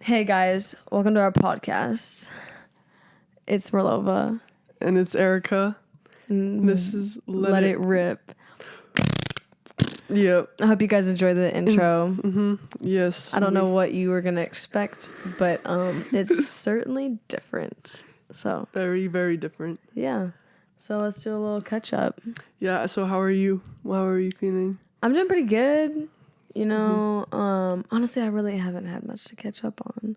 Hey guys, welcome to our podcast. It's Merlova. And it's Erica. And this is Let It Rip. Yep. I hope you guys enjoy the intro. Mm-hmm. Yes. I don't know what you were going to expect, but it's certainly different. So very, very different. Yeah. So let's do a little catch up. Yeah. So how are you? How are you feeling? I'm doing pretty good. You know, honestly, I really haven't had much to catch up on.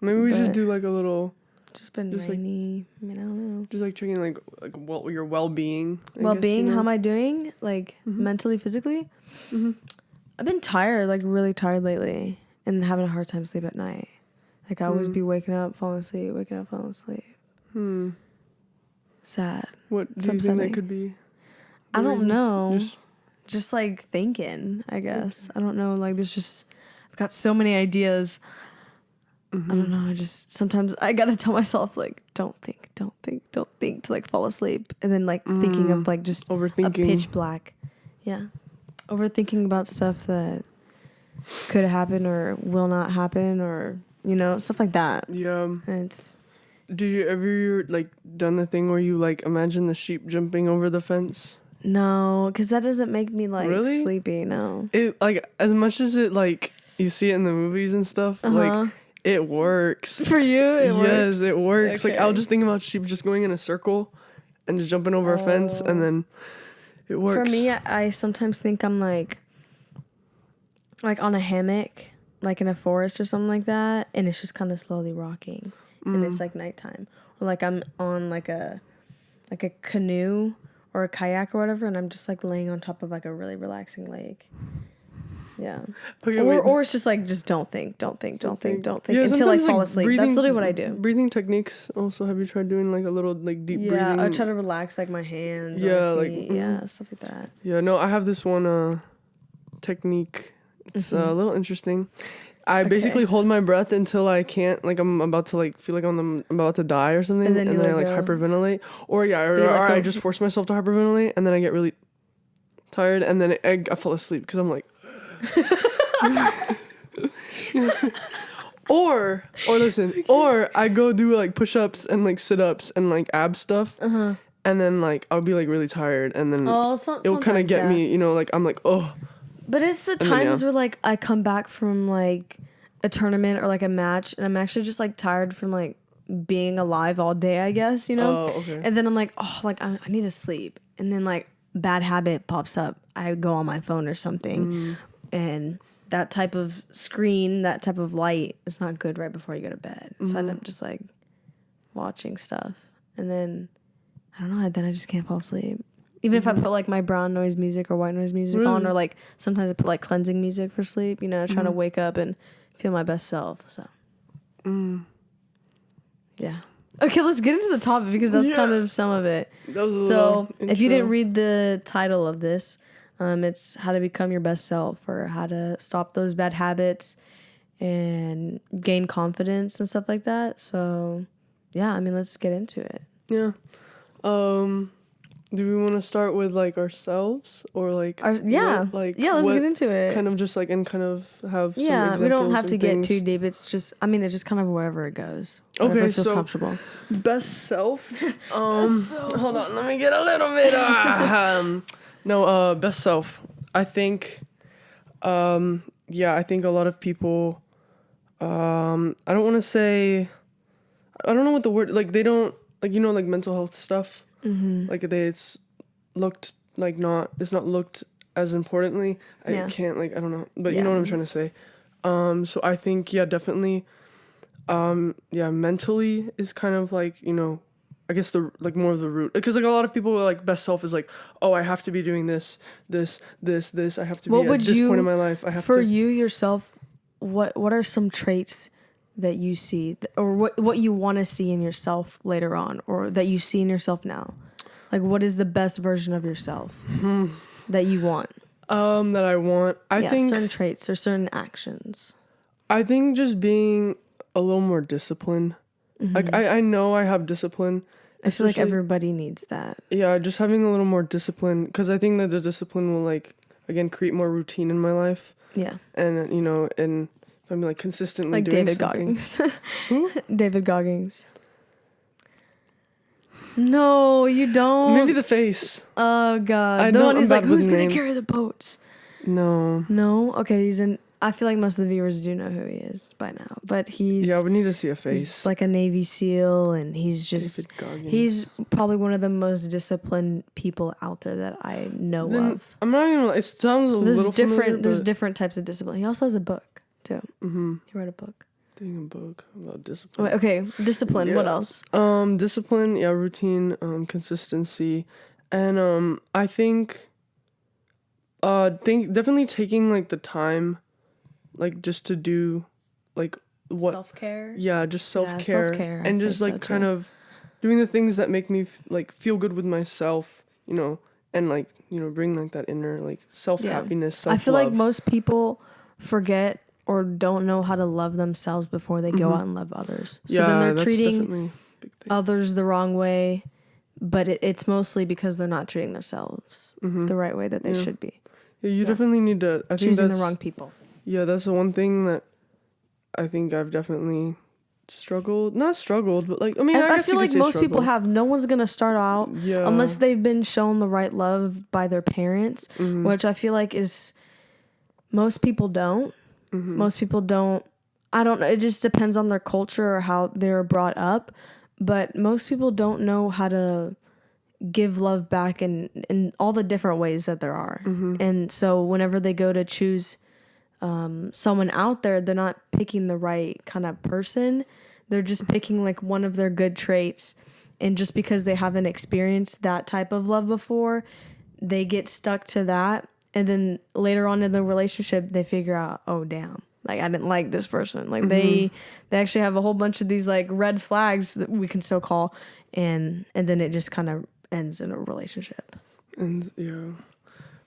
Maybe we just do like a little. Just been rainy. I mean, I don't know. Just like checking your well-being. Well-being, how am I doing? Like mentally, physically? Mm-hmm. I've been tired, like really tired lately, and having a hard time sleep at night. Like I always be waking up, falling asleep, waking up, falling asleep. Sad. What do you think that could be? I don't know. Just like thinking, I guess. I don't know. Like I've got so many ideas. I don't know. Sometimes I gotta tell myself like, don't think to like fall asleep, and then like thinking of like just overthinking, a pitch black. Yeah, overthinking about stuff that could happen or will not happen, or stuff like that. Yeah. And do you ever like done the thing where you like imagine the sheep jumping over the fence? No, because that doesn't make me like really? Sleepy. No, it like as much as it like you see it in the movies and stuff, like it works for you. It works. Yes, it works. Okay. Like I'll just think about sheep just going in a circle and just jumping over a fence, and then it works. For me, I sometimes think I'm like on a hammock, like in a forest or something like that, and it's just kind of slowly rocking, and it's like nighttime, or like I'm on like a canoe or a kayak or whatever, and I'm just like laying on top of like a really relaxing lake. Yeah. Okay, or it's just like, just don't think until I fall asleep. That's literally what I do. Breathing techniques also. Have you tried doing like a little like deep breathing? Yeah, I try to relax like my hands. Yeah, my feet, yeah, stuff like that. Yeah, no, I have this one technique. It's a little interesting. I basically hold my breath until I can't, like I'm about to like feel like I'm about to die or something, and then I like hyperventilate, or I just force myself to hyperventilate, and then I get really tired, and then I fall asleep because I'm like. or I go do like push-ups and like sit-ups and like ab stuff, and then like I'll be like really tired, and then it'll kind of get me, like I'm like, oh. But it's the times where like I come back from like a tournament or like a match, and I'm actually just like tired from like being alive all day, I guess, Oh, okay. And then I'm like, oh, like I need to sleep, and then like bad habit pops up. I go on my phone or something, and that type of screen, that type of light is not good right before you go to bed. So I end up just like watching stuff, and then I don't know. Then I just can't fall asleep. Even if I put like my brown noise music or white noise music on, or like sometimes I put like cleansing music for sleep, trying to wake up and feel my best self. So, yeah. Okay, let's get into the topic because that's kind of some of it. So, if you didn't read the title of this, it's how to become your best self, or how to stop those bad habits and gain confidence and stuff like that. So, yeah, I mean, let's get into it. Yeah. Do we want to start with like ourselves, or like let's get into it. Kind of just like, and kind of have some examples. We don't have to get too deep. It's just, I mean, it's just kind of wherever it goes. Wherever it feels comfortable. Best self. Hold on, let me get a little bit. Best self. I think, I think a lot of people. I don't want to say. I don't know what the word, like they don't, like like mental health stuff. Like it's looked like it's not looked as importantly. I can't, like, I don't know, but you know what I'm trying to say. So I think definitely mentally is kind of like, I guess the like more of the root, because like a lot of people are like, best self is like, oh, I have to be doing this I have to be at this point in my life. I have for you yourself, what are some traits that you see, or what you want to see in yourself later on, or that you see in yourself now? Like, what is the best version of yourself that you want? That I want. I think certain traits or certain actions. I think just being a little more disciplined. Like I know I have discipline. I feel like everybody needs that. Yeah, just having a little more discipline, because I think that the discipline will, like, again, create more routine in my life. Yeah. And and if I'm like consistently Like doing David something. Goggins. Who? David Goggins. No, you don't. Maybe the face. Oh God, I the know one I'm who's like, bad with who's gonna names. carry the boats? No. No, okay, he's in. I feel like most of the viewers do know who he is by now, but he's Yeah, we need to see a he's face. like a Navy SEAL, and he's just David Goggins. he's probably one of the most disciplined people out there that I know Then, of. I'm not even. It sounds a little familiar. There's But, different types of discipline. He also has a book too. mm-hmm. He wrote a book. Doing a book about discipline. Wait, okay, discipline. Yeah. What else? Discipline. Yeah, routine. Consistency, and I think definitely taking like the time, like just to do, like what. Self care. Yeah, just self-care, self-care, I'd and say just so, like kind too. of doing the things that make me like feel good with myself, you know, and like, you know, bring like that inner like self-happiness, self-love. I feel like most people forget or don't know how to love themselves before they go out and love others. So then they're that's treating definitely a big thing. others the wrong way, but it's mostly because they're not treating themselves the right way that they should be. Yeah, you definitely need to. I think Choosing that's the wrong people. Yeah, that's the one thing that I think I've definitely struggled. Not struggled, but like I mean, And I guess feel you could like say most people struggle. have. No one's gonna start out Yeah. unless they've been shown the right love by their parents, Mm-hmm. which I feel like is most people don't. Mm-hmm. Most people don't. I don't know. It just depends on their culture or how they were brought up, but most people don't know how to give love back in all the different ways that there are. Mm-hmm. And so whenever they go to choose someone out there, they're not picking the right kind of person. They're just picking like one of their good traits. And just because they haven't experienced that type of love before, they get stuck to that. And then later on in the relationship, they figure out, oh, damn, like I didn't like this person. Like they actually have a whole bunch of these like red flags that we can so call. And then it just kind of ends in a relationship. And yeah,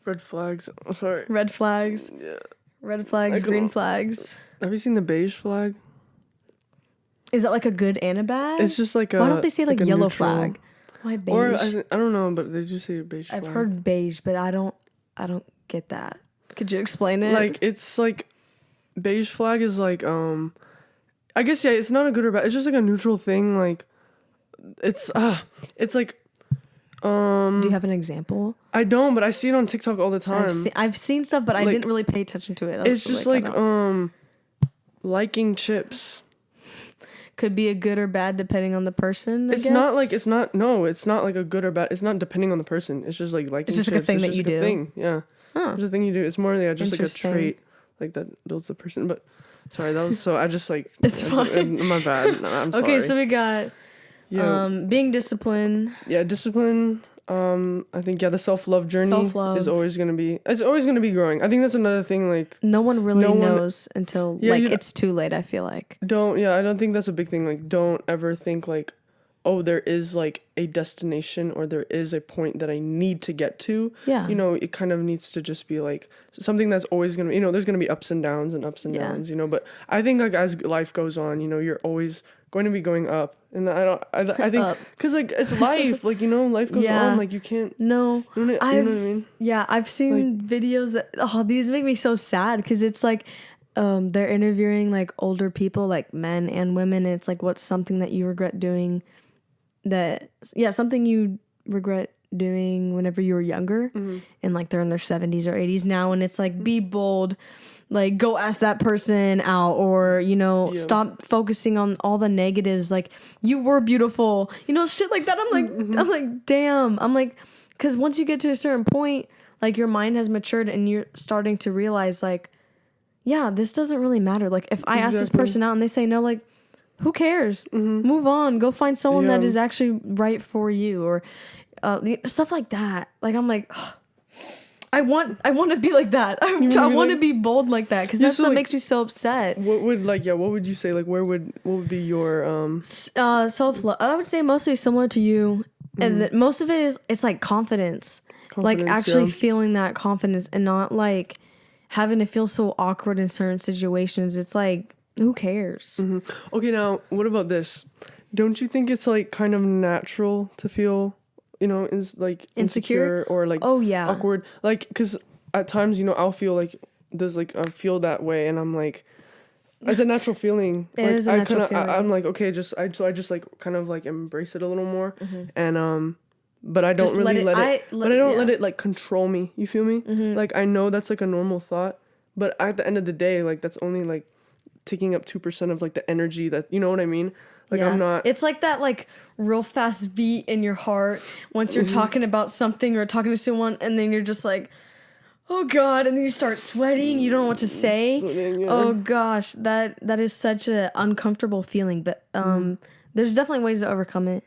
red flags. Oh, sorry. Red flags. Yeah. Red flags, Like, green flags. Have you seen the beige flag? Is that like a good and a bad? It's just like a. Why don't they say like a yellow neutral- flag? Why beige? Or I don't know, but they just say beige flag. I've heard beige, but I don't get that. Could you explain it? Like it's like beige flag is like I guess yeah, it's not a good or bad. It's just like a neutral thing. Like it's like do you have an example? I don't, but I see it on TikTok all the time. I've seen stuff, but I Like, didn't really pay attention to it. It's just I like don't- liking chips. could be a good or bad depending on the person. I It's guess. not like it's not like a good or bad. It's not depending on the person. It's just like liking It's just chips. like a thing It's that just you like a do. thing. Yeah. Oh. It's a thing you do. It's more just like a Interesting. trait like that builds the person. But sorry, that was so I just like It's fine. My bad. No, I'm sorry. Okay, so we got yeah. being disciplined. Yeah, discipline. I think the self-love journey Self-love. is always gonna be growing. I think that's another thing. Like, No one really No one- knows until Yeah, you- it's too late. I feel like. I don't think that's a big thing. Like, don't ever think like, oh, there is like a destination or there is a point that I need to get to. Yeah. You know, it kind of needs to just be like something that's always gonna, there's gonna be ups and downs, Yeah. but I think like as life goes on, you're always going to be going up. And I think Up. because like it's life, like life goes Yeah. on, like you can't. No, You know what I mean? Yeah, I've seen videos that, these make me so sad because it's like they're interviewing like older people, like men and women, and it's like what's something that you regret doing something you regret doing whenever you were younger, and like they're in their 70s or 80s now, and it's like be bold, like go ask that person out, or stop focusing on all the negatives, like you were beautiful, shit like that. I'm like damn, I'm like, because once you get to a certain point, like your mind has matured and you're starting to realize like, yeah, this doesn't really matter. Like if I ask this person out and they say no, like who cares? Move on, go find someone that is actually right for you, or stuff like that. Like I'm like, I want to be like that. I want to be bold like that, because that's what makes me so upset. What would you say, like what would be your self-love? I would say mostly similar to you, and that most of it is it's like confidence, like actually feeling that confidence and not like having to feel so awkward in certain situations. It's like, who cares? Okay, now what about this? Don't you think it's like kind of natural to feel is like insecure or like awkward, like because at times I'll feel like there's like I feel that way and I'm like It's a natural feeling. It is a natural feeling. I'm like, okay, I just like kind of like embrace it a little more, and but I don't Just really let it. But I don't let yeah. it like control me. You feel me? Like I know that's like a normal thought, but at the end of the day, like that's only like taking up 2% of like the energy that, you know what I mean? Like Yeah. I'm not. It's like that like real fast beat in your heart once you're talking about something or talking to someone, and then you're just like, oh God, and then you start sweating. You don't know what to say. Sweating, yeah. Oh gosh, that is such an uncomfortable feeling. But there's definitely ways to overcome it.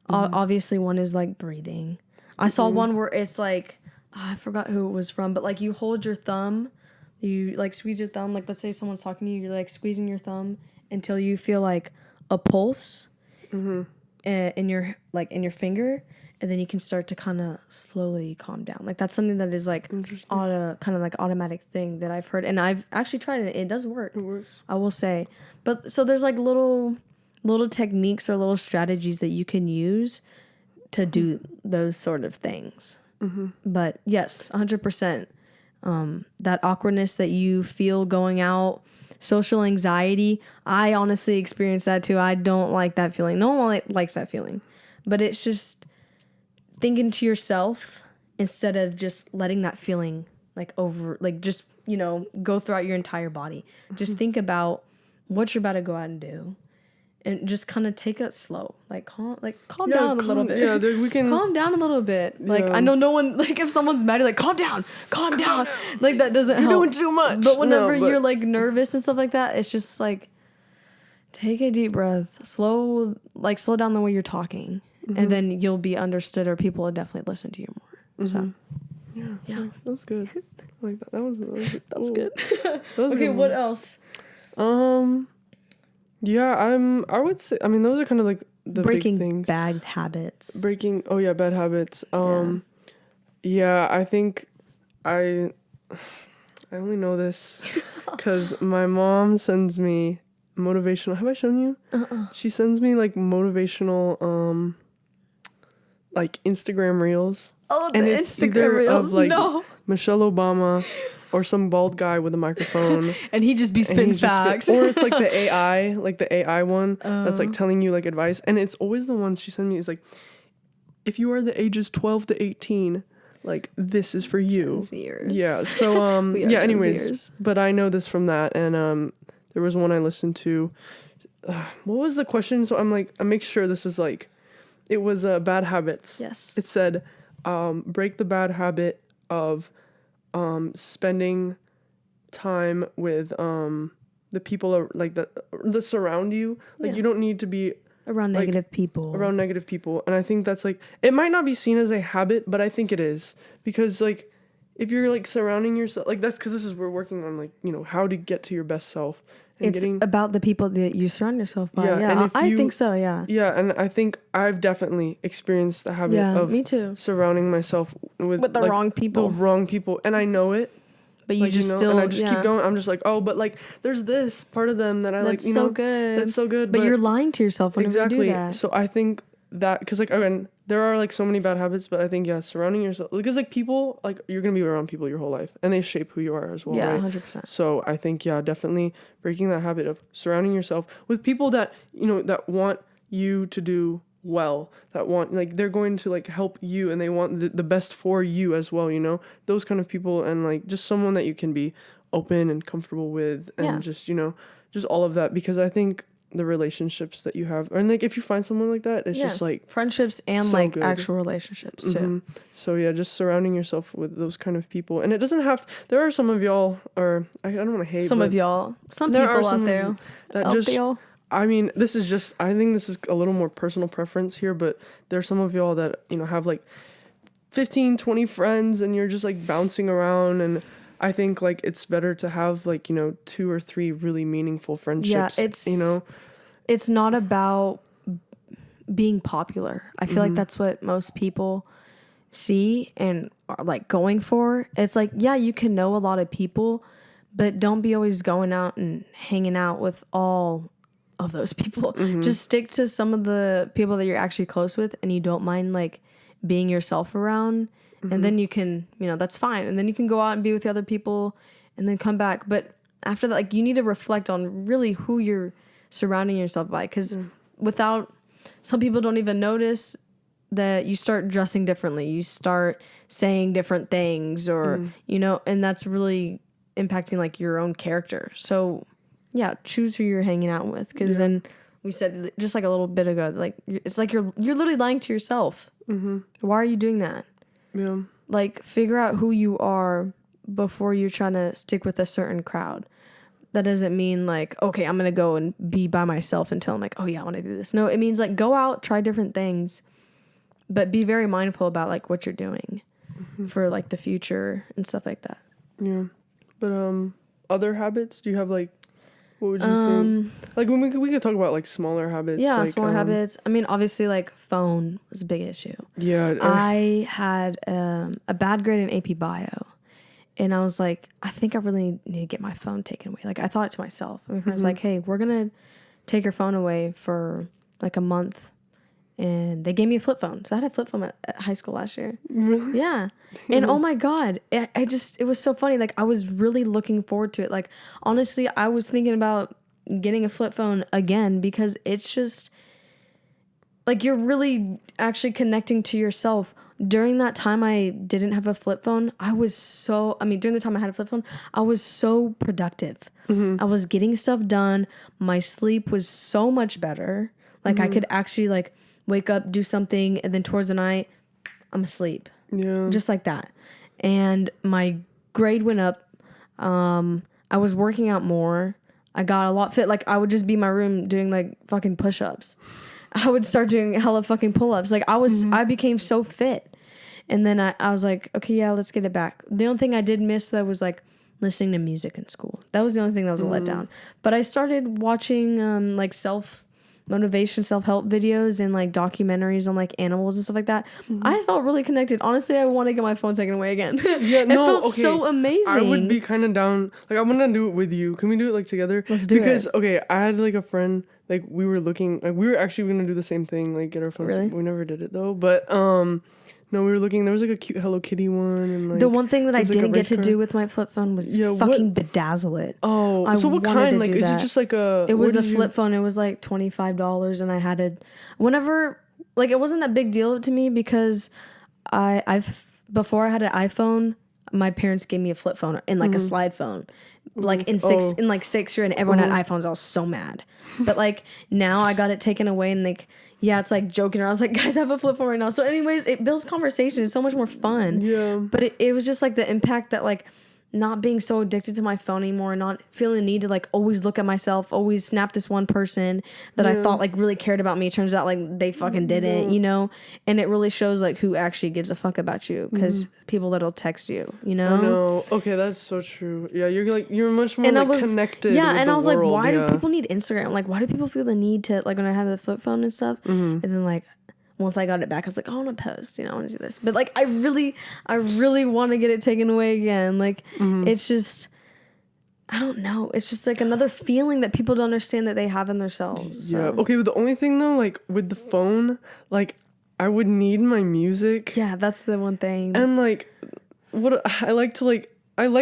Obviously, one is like breathing. I saw one where it's like, I forgot who it was from, but like you hold your thumb, you like squeeze your thumb. Like let's say someone's talking to you, you're like squeezing your thumb until you feel like a pulse in your finger, and then you can start to kind of slowly calm down. Like that's something that is like kind of like automatic thing that I've heard, and I've actually tried it. It does work. It works. I will say, but so there's like little techniques or little strategies that you can use to do those sort of things. But yes, 100%. That awkwardness that you feel going out, social anxiety, I honestly experienced that too. I don't like that feeling. No one likes that feeling. But it's just thinking to yourself instead of just letting that feeling just, go throughout your entire body. Just think about what you're about to go out and do. And just kind of take it slow, calm down a little bit. Yeah, we can calm down a little bit. Like I know no one, like if someone's mad, you're like calm down. Like that doesn't help. You're doing too much. But whenever you're like nervous and stuff like that, it's just like take a deep breath, slow down the way you're talking, and then you'll be understood, or people will definitely listen to you more. So yeah, that's good. Like that was good. That was Okay, good. what else? Yeah, I would say, I mean, those are kind of like the breaking big things. bad habits. Bad habits. Yeah, I think I only know this because my mom sends me motivational. Have I shown you? She sends me like motivational, like Instagram reels. Oh, and the it's Instagram either reels. Of like No. Michelle Obama. Or some bald guy with a microphone. And he just be spitting facts. Or it's like the AI one that's like telling you like advice. And it's always the one she sent me is like, if you are the ages 12 to 18, like this is for you. Gen Zers. Yeah. So yeah, anyways. Zers. But I know this from that. And there was one I listened to. What was the question? So I'm like, I make sure this is like, it was bad habits. Yes. It said, break the bad habit of spending time with the people like that surround you. Like you don't need to be around negative people. And I think that's like, it might not be seen as a habit, but I think it is, because like if you're like surrounding yourself, like that's because we're working on like, how to get to your best self. And it's about the people that you surround yourself by. Yeah, I think so. Yeah. Yeah, and I think I've definitely experienced the habit of me too. surrounding myself with the like, wrong people. The wrong people, and I know it. But you just still, and I just keep going. I'm just like, oh, but like, there's this part of them that I like. That's so good. That's so good. But you're lying to yourself whenever you do that. So I think that, because like again, there are like so many bad habits, but I think surrounding yourself, because like people, like you're gonna be around people your whole life, and they shape who you are as well. Yeah, right? 100%. So I think definitely breaking that habit of surrounding yourself with people that that want you to do well, that want, like, they're going to like help you, and they want the best for you as well, those kind of people, and like just someone that you can be open and comfortable with, and just just all of that, because I think the relationships that you have, and like if you find someone like that, it's just like friendships and so like good. actual relationships too. So yeah, just surrounding yourself with those kind of people, and it doesn't have there are some of y'all, or I don't want to hate some people out there that just I mean, I think this is a little more personal preference here, but there's some of y'all that have like 15, 20 friends, and you're just like bouncing around, and I think like it's better to have like 2 or 3 really meaningful friendships. Yeah, it's not about being popular. I feel like that's what most people see and are like going for. It's like, yeah, you can know a lot of people, but don't be always going out and hanging out with all of those people. Just stick to some of the people that you're actually close with, and you don't mind like being yourself around. And then you can, that's fine. And then you can go out and be with the other people and then come back. But after that, like, you need to reflect on really who you're surrounding yourself by, because without, some people don't even notice that you start dressing differently, you start saying different things, or and that's really impacting like your own character. So yeah, choose who you're hanging out with, because then we said just like a little bit ago, like, it's like you're literally lying to yourself. Why are you doing that? Like, figure out who you are before you're trying to stick with a certain crowd. That doesn't mean like, okay, I'm gonna go and be by myself until I'm like, oh yeah, I want to do this. No, it means like, go out, try different things, but be very mindful about like what you're doing for like the future and stuff like that. Yeah. But other habits, do you have like, what would you say? Like, when we could talk about like smaller habits. Yeah, like, smaller habits. I mean, obviously, like, phone was a big issue. Yeah. I had a bad grade in AP Bio, and I was like, I think I really need to get my phone taken away. Like, I thought it to myself. My friend was like, hey, we're gonna take your phone away for like a month. And they gave me a flip phone. So I had a flip phone at high school last year. Really? Yeah. And oh my God, it was so funny. Like, I was really looking forward to it. Like, honestly, I was thinking about getting a flip phone again, because it's just like, you're really actually connecting to yourself. During that time I didn't have a flip phone, during the time I had a flip phone, I was so productive. I was getting stuff done. My sleep was so much better. Like, I could actually like wake up, do something, and then towards the night, I'm asleep. Yeah. Just like that. And my grade went up. I was working out more. I got a lot fit. Like, I would just be in my room doing like fucking push-ups. I would start doing hella fucking pull-ups. Like, I became so fit. And then I was like, okay, yeah, let's get it back. The only thing I did miss, though, was like listening to music in school. That was the only thing that was a letdown. But I started watching like self-motivation, self-help videos and like documentaries on like animals and stuff like that. I felt really connected. Honestly, I want to get my phone taken away again. Yeah, it felt so amazing. I would be kind of down. Like, I want to do it with you. Can we do it like together? Let's do it. Because, okay, I had like a friend, like, we were looking, like, we were actually going to do the same thing, like, get our phones. Really? We never did it though. But, no, we were looking, there was like a cute Hello Kitty one. And like, the one thing that I didn't get to car. do with my flip phone was fucking bedazzle it. Oh, so what kind? Like, is that. it just like a... It was a flip phone. It was like $25, and I had to... Whenever... Like, it wasn't that big deal to me, because before I had an iPhone, my parents gave me a flip phone in like a slide phone. Like, in sixth year, and everyone had iPhones. I was so mad. But like, now I got it taken away, and like... Yeah, it's like joking around. I was like, guys, I have a flip phone right now. So anyways, it builds conversation. It's so much more fun. Yeah. But it was just like the impact that like not being so addicted to my phone anymore, not feeling the need to like always look at myself, always snap this one person that I thought like really cared about me. Turns out like they fucking didn't, you know? And it really shows like who actually gives a fuck about you, because people that'll text you, you know? I know. Okay, that's so true. Yeah, you're much more like connected. Yeah, with and the I was world. like, why do people need Instagram? Like, why do people feel the need to, like, when I had the flip phone and stuff, and then like once I got it back, I was like, oh, I want to post, I want to do this. But like, I really want to get it taken away again. Like, it's just, I don't know. It's just like another feeling that people don't understand that they have in themselves. So. Yeah. Okay. But the only thing though, like with the phone, like I would need my music. Yeah, that's the one thing. And like, what I like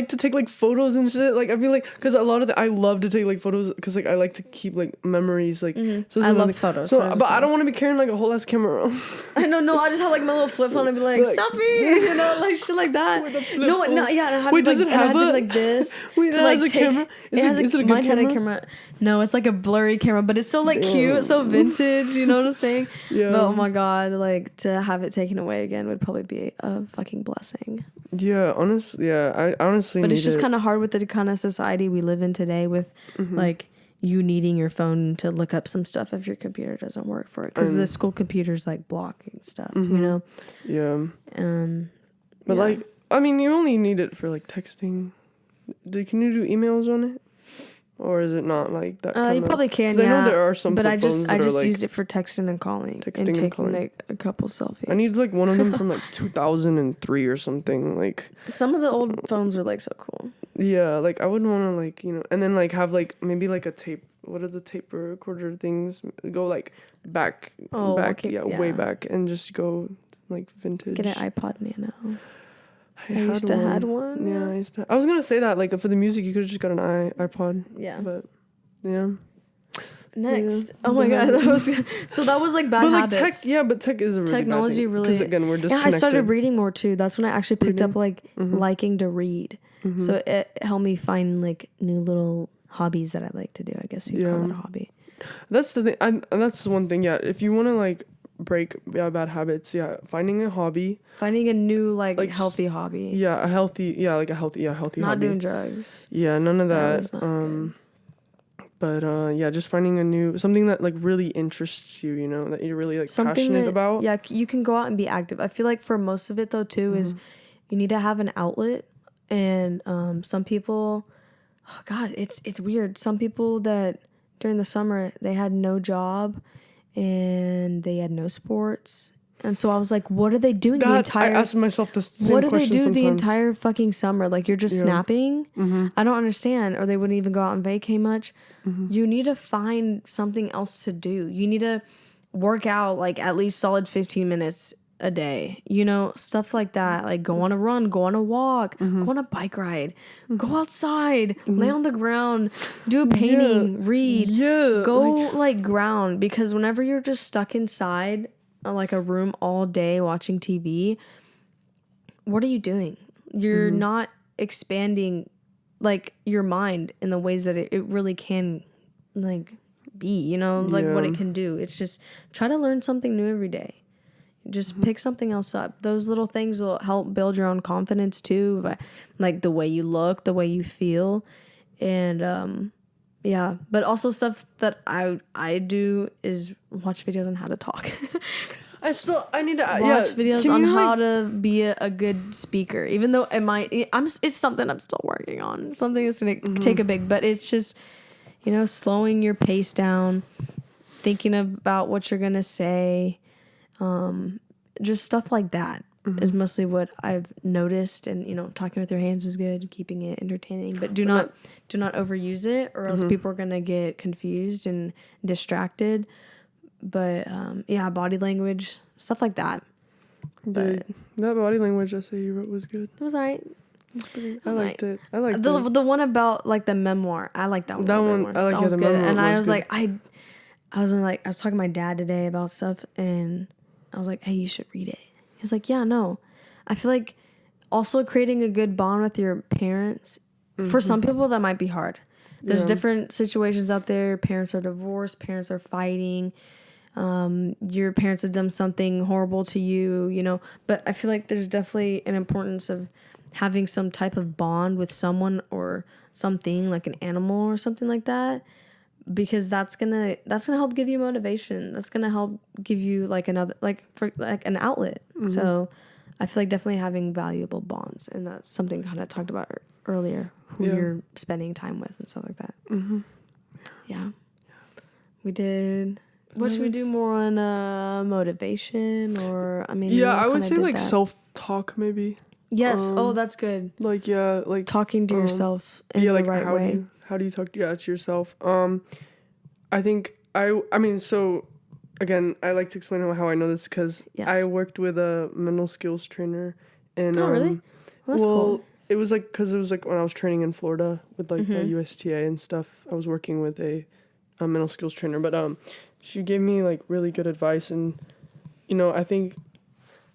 to take like photos and shit. Like, I feel like, because a lot of I love to take like photos, because like I like to keep like memories. Like, so I love photos. So, but I don't want to be carrying like a whole ass camera. I know. I just have like my little flip phone and be like selfie, like shit like that. No, yeah. And I had to, does it have like this? Wait, to like a camera? Is it a good mine camera? had a camera. No, it's like a blurry camera, but it's so like cute, so vintage. You know what I'm saying? Yeah. But oh my god, like to have it taken away again would probably be a fucking blessing. Yeah, honestly, I honestly. But it's just kind of hard with the kind of society we live in today, with like you needing your phone to look up some stuff if your computer doesn't work for it, because the school computer's like blocking stuff, you know. Yeah. But like, I mean, you only need it for like texting. Can you do emails on it? Or is it not like that? You probably can. Yeah. I know there are some. But I just like used it for texting and calling, and taking like a couple selfies. I need like one of them from like 2003 or something. Like some of the old phones are like so cool. Yeah, like I would want to like and then like have like maybe like a tape. What are the tape recorder things? Go like back, way back, and just go like vintage. Get an iPod Nano. I used to had one. Yeah, I was gonna say that, like, for the music, you could have just got an iPod. Yeah. But yeah. Next. Oh my god, that was like bad But like habits. tech is a really Technology bad thing, really. because again, we're disconnected. Yeah, I started reading more too. That's when I actually picked up like liking to read. So it helped me find like new little hobbies that I like to do. I guess you call that a hobby. That's the thing, and that's one thing. Yeah, if you want to like break bad habits, finding a hobby, finding a new like healthy hobby. Yeah, a healthy hobby. Not doing drugs. Yeah, none of that. Was not good. But just finding something that like really interests you, you know, that you're really like Something passionate about. Yeah, you can go out and be active. I feel like for most of it though too is you need to have an outlet, and some people, oh god, it's weird. Some people that during the summer they had no job and they had no sports. And so I was like, what are they doing the entire... I asked myself the same question What do they do sometimes. the entire fucking summer? Like, you're just snapping? I don't understand. Or they wouldn't even go out and vacay much. You need to find something else to do. You need to work out, like, at least solid 15 minutes a day. You know, stuff like that. Like, go on a run, go on a walk, go on a bike ride, go outside, lay on the ground, do a painting, read. Go, like, ground. Because whenever you're just stuck inside... like a room all day watching TV, what are you doing? You're not expanding like your mind in the ways that it really can like be, you know, like what it can do. It's just try to learn something new every day. Just pick something else up. Those little things will help build your own confidence too, but like the way you look, the way you feel. And but also stuff that I do is watch videos on how to talk. I need to watch videos on how to be a good speaker, even though it's something I'm still working on. Something that's gonna take a big, but it's just, you know, slowing your pace down, thinking about what you're gonna say, just stuff like that is mostly what I've noticed. And you know, talking with your hands is good, keeping it entertaining, but do not overuse it, or else people are gonna get confused and distracted. But body language, stuff like that. But that body language essay you wrote was good. It was alright. I liked it. I liked the one about like the memoir. I like that one. That one I like. That was the good. memoir And I was good. like, I was talking to my dad today about stuff, and I was like, hey, you should read it. He was like, yeah, no. I feel like also creating a good bond with your parents. For some people, that might be hard. There's different situations out there. Parents are divorced. Parents are fighting. Your parents have done something horrible to you, you know, but I feel like there's definitely an importance of having some type of bond with someone or something, like an animal or something like that, because that's gonna help give you motivation. That's gonna help give you like an outlet. So I feel like definitely having valuable bonds, and that's something kind of talked about earlier, who you're spending time with and stuff like that. Yeah, we did. What should we do more on motivation, or I mean? Yeah, I would say like self-talk maybe. Yes. That's good. Like like talking to yourself in the right way. How do you talk to yourself? I think I mean, so again, I like to explain how I know this because I worked with a mental skills trainer, and really? Well, that's cool. It was like because it was like when I was training in Florida with like USTA and stuff. I was working with a mental skills trainer, but she gave me like really good advice, and you know, I think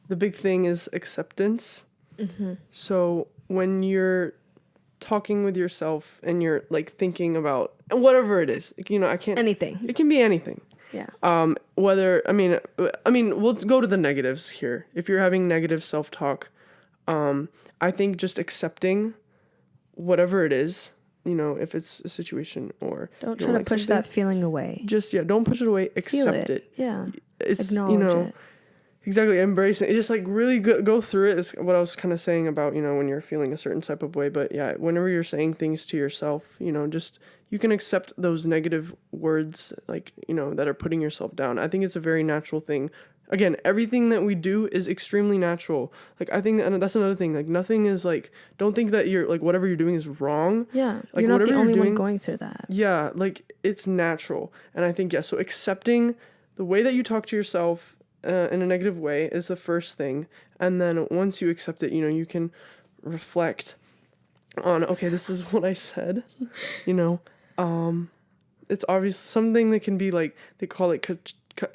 the big thing is acceptance. So when you're talking with yourself and you're like thinking about whatever it is, you know, anything. It can be anything. Yeah. Whether I mean we'll go to the negatives here. If you're having negative self-talk, I think just accepting whatever it is. You know, if it's a situation or don't try to push that feeling away. Just don't push it away. Accept it. Yeah, it's acknowledge you know it. Exactly, embrace it. Just like really go through it is what I was kind of saying about, you know, when you're feeling a certain type of way. But yeah, whenever you're saying things to yourself, you know, just you can accept those negative words, like, you know, that are putting yourself down. I think it's a very natural thing. Again, everything that we do is extremely natural. Like, I think that's another thing. Like, nothing is like, don't think that you're like whatever you're doing is wrong. Yeah, like, you're not the only one going through that. Yeah, like it's natural, and I think so accepting the way that you talk to yourself in a negative way is the first thing. And then once you accept it, you can reflect on, okay, this is what I said, it's obvious something that can be like, they call it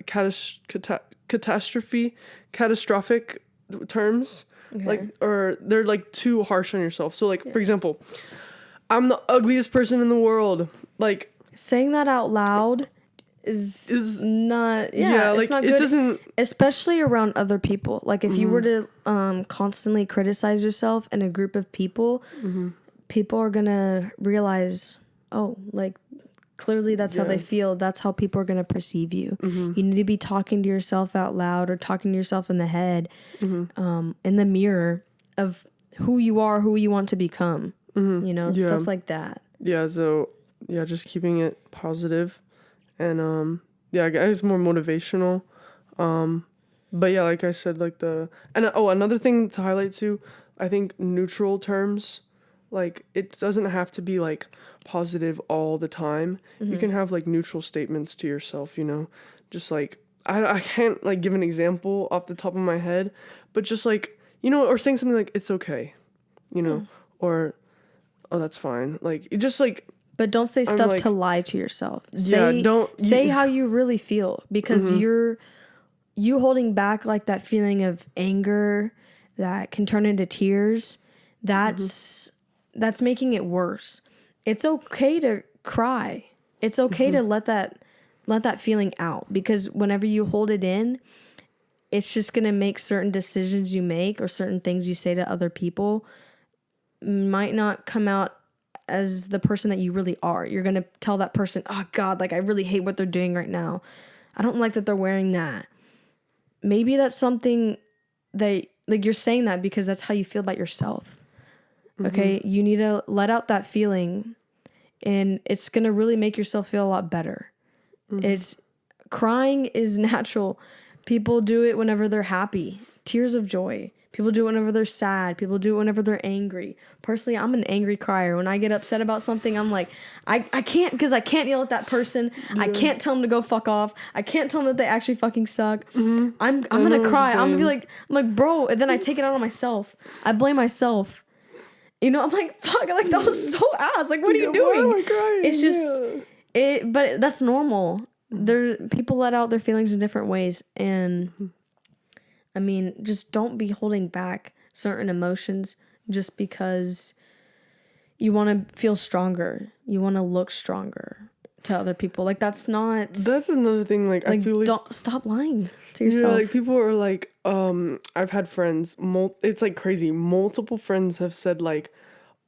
catastrophic terms. Okay. Like, or they're like too harsh on yourself. So like, for example, I'm the ugliest person in the world. Like, saying that out loud is not, like, it's not it good, doesn't, especially around other people. Like if you were to constantly criticize yourself in a group of people, people are gonna realize, oh, like clearly that's how they feel. That's how people are gonna perceive you. You need to be talking to yourself out loud or talking to yourself in the head, in the mirror of who you are, who you want to become. Stuff like that. Yeah, so just keeping it positive, and I guess more motivational. But yeah, like I said, like another thing to highlight too, I think neutral terms, like it doesn't have to be like positive all the time. You can have like neutral statements to yourself, just like I can't like give an example off the top of my head, but just like, or saying something like it's okay, or oh, that's fine. Like, it just like... But don't say stuff like, to lie to yourself. Say how you really feel, because you holding back like that feeling of anger that can turn into tears. That's making it worse. It's okay to cry. It's okay to let that feeling out, because whenever you hold it in, it's just going to make certain decisions you make or certain things you say to other people might not come out as the person that you really are. You're going to tell that person, oh God, like I really hate what they're doing right now. I don't like that they're wearing that. Maybe that's something that, like, you're saying that because that's how you feel about yourself. Okay. You need to let out that feeling, and it's going to really make yourself feel a lot better. Crying is natural. People do it whenever they're happy. Tears of joy. People do it whenever they're sad. People do it whenever they're angry. Personally, I'm an angry crier. When I get upset about something, I'm like, I can't, because I can't yell at that person. Yeah. I can't tell them to go fuck off. I can't tell them that they actually fucking suck. I'm gonna cry. I'm gonna be like, bro, and then I take it out on myself. I blame myself. I'm like, fuck, like that was so ass. Like, what are you doing? Why am I crying? It's just but that's normal. People let out their feelings in different ways, and I mean, just don't be holding back certain emotions just because you want to feel stronger. You want to look stronger to other people. Like, that's another thing. Like I feel like, don't stop lying to yourself. Like, people are like, I've had friends, it's like crazy. Multiple friends have said like,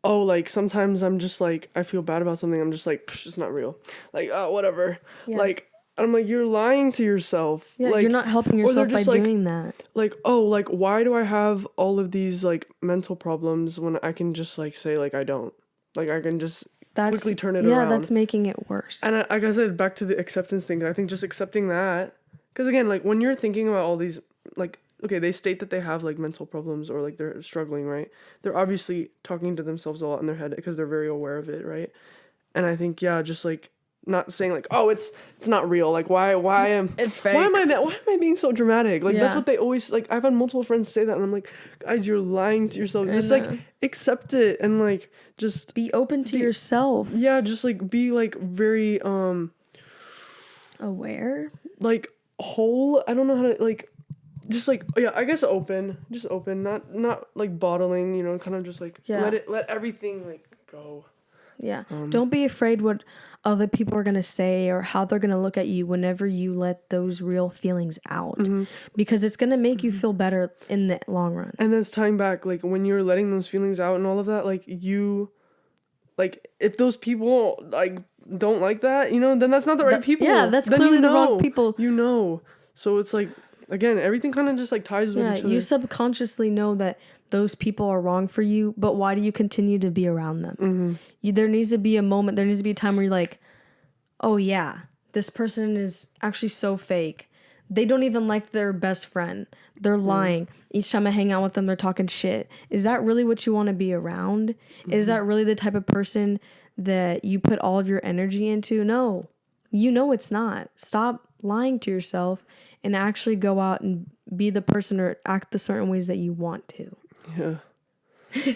oh, like sometimes I'm just like, I feel bad about something. I'm just like, it's not real. Like, whatever. Yeah. Like, I'm like, you're lying to yourself. Yeah, like, you're not helping yourself by doing that. Like, oh, like, why do I have all of these like mental problems when I can just like say like I don't? Like, I can just quickly turn it around. Yeah, that's making it worse. And like I said, back to the acceptance thing, I think just accepting that, because again, like when you're thinking about all these, like, okay, they state that they have like mental problems or like they're struggling, right? They're obviously talking to themselves a lot in their head because they're very aware of it, right? And I think, just like not saying like, oh, it's not real. Like, why am it's fake? Why am I being so dramatic? Like, that's what they always like. I've had multiple friends say that, and I'm like, guys, you're lying to yourself. Just like accept it and like just be open to yourself. Yeah, just like be like very aware. Like whole. I don't know how to like. Just like, I guess open, not like bottling, kind of just like let everything like go. Yeah. Don't be afraid what other people are going to say or how they're going to look at you whenever you let those real feelings out, because it's going to make you feel better in the long run. And then it's tying back, like when you're letting those feelings out and all of that, like if those people like don't like that, then that's not the right people. Yeah, that's clearly the wrong people. So it's like, again, everything kind of just like ties with each other. You subconsciously know that those people are wrong for you, but why do you continue to be around them? There needs to be a moment, there needs to be a time where you're like, oh yeah, this person is actually so fake. They don't even like their best friend. They're lying. Each time I hang out with them, they're talking shit. Is that really what you want to be around? Is that really the type of person that you put all of your energy into? No. You know it's not. Stop lying to yourself and actually go out and be the person or act the certain ways that you want to. Yeah.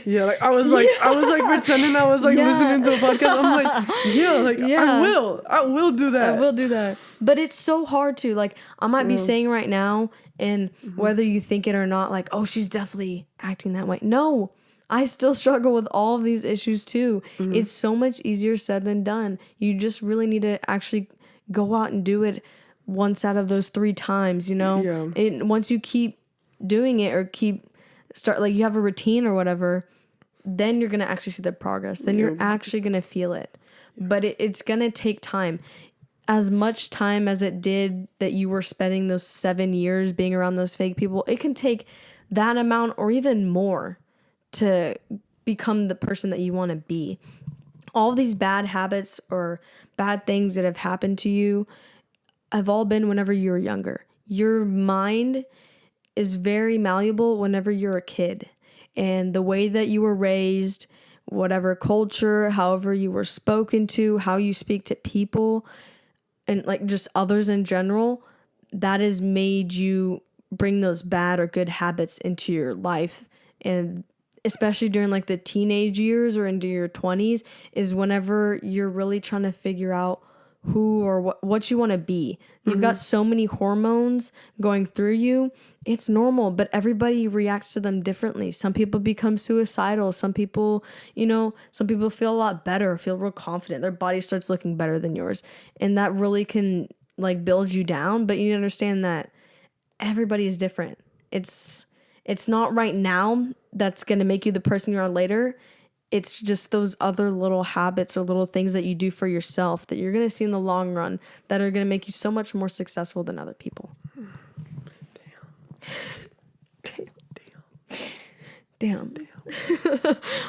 Yeah, like I was like pretending I was like listening to a podcast. I'm like, I will do that. I will do that. But it's so hard to, like, I might be saying right now, and whether you think it or not, like, oh, she's definitely acting that way. No, I still struggle with all of these issues too. It's so much easier said than done. You just really need to actually go out and do it once out of those 3 times, you know? Yeah. Once you keep doing it or start, like, you have a routine or whatever, then you're going to actually see the progress. Then you're actually going to feel it. But it's going to take time. As much time as it did that you were spending those 7 years being around those fake people, it can take that amount or even more to become the person that you want to be. All these bad habits or bad things that have happened to you have all been whenever you were younger. Your mind is very malleable whenever you're a kid. And the way that you were raised, whatever culture, however you were spoken to, how you speak to people, and like just others in general, that has made you bring those bad or good habits into your life. And especially during like the teenage years or into your 20s is whenever you're really trying to figure out who or what you want to be. You've got so many hormones going through you. It's normal, but everybody reacts to them differently. Some people become suicidal. Some people, some people feel a lot better, feel real confident. Their body starts looking better than yours. And that really can like build you down, but you need to understand that everybody is different. It's not right now that's going to make you the person you are later. It's just those other little habits or little things that you do for yourself that you're going to see in the long run that are going to make you so much more successful than other people. Damn.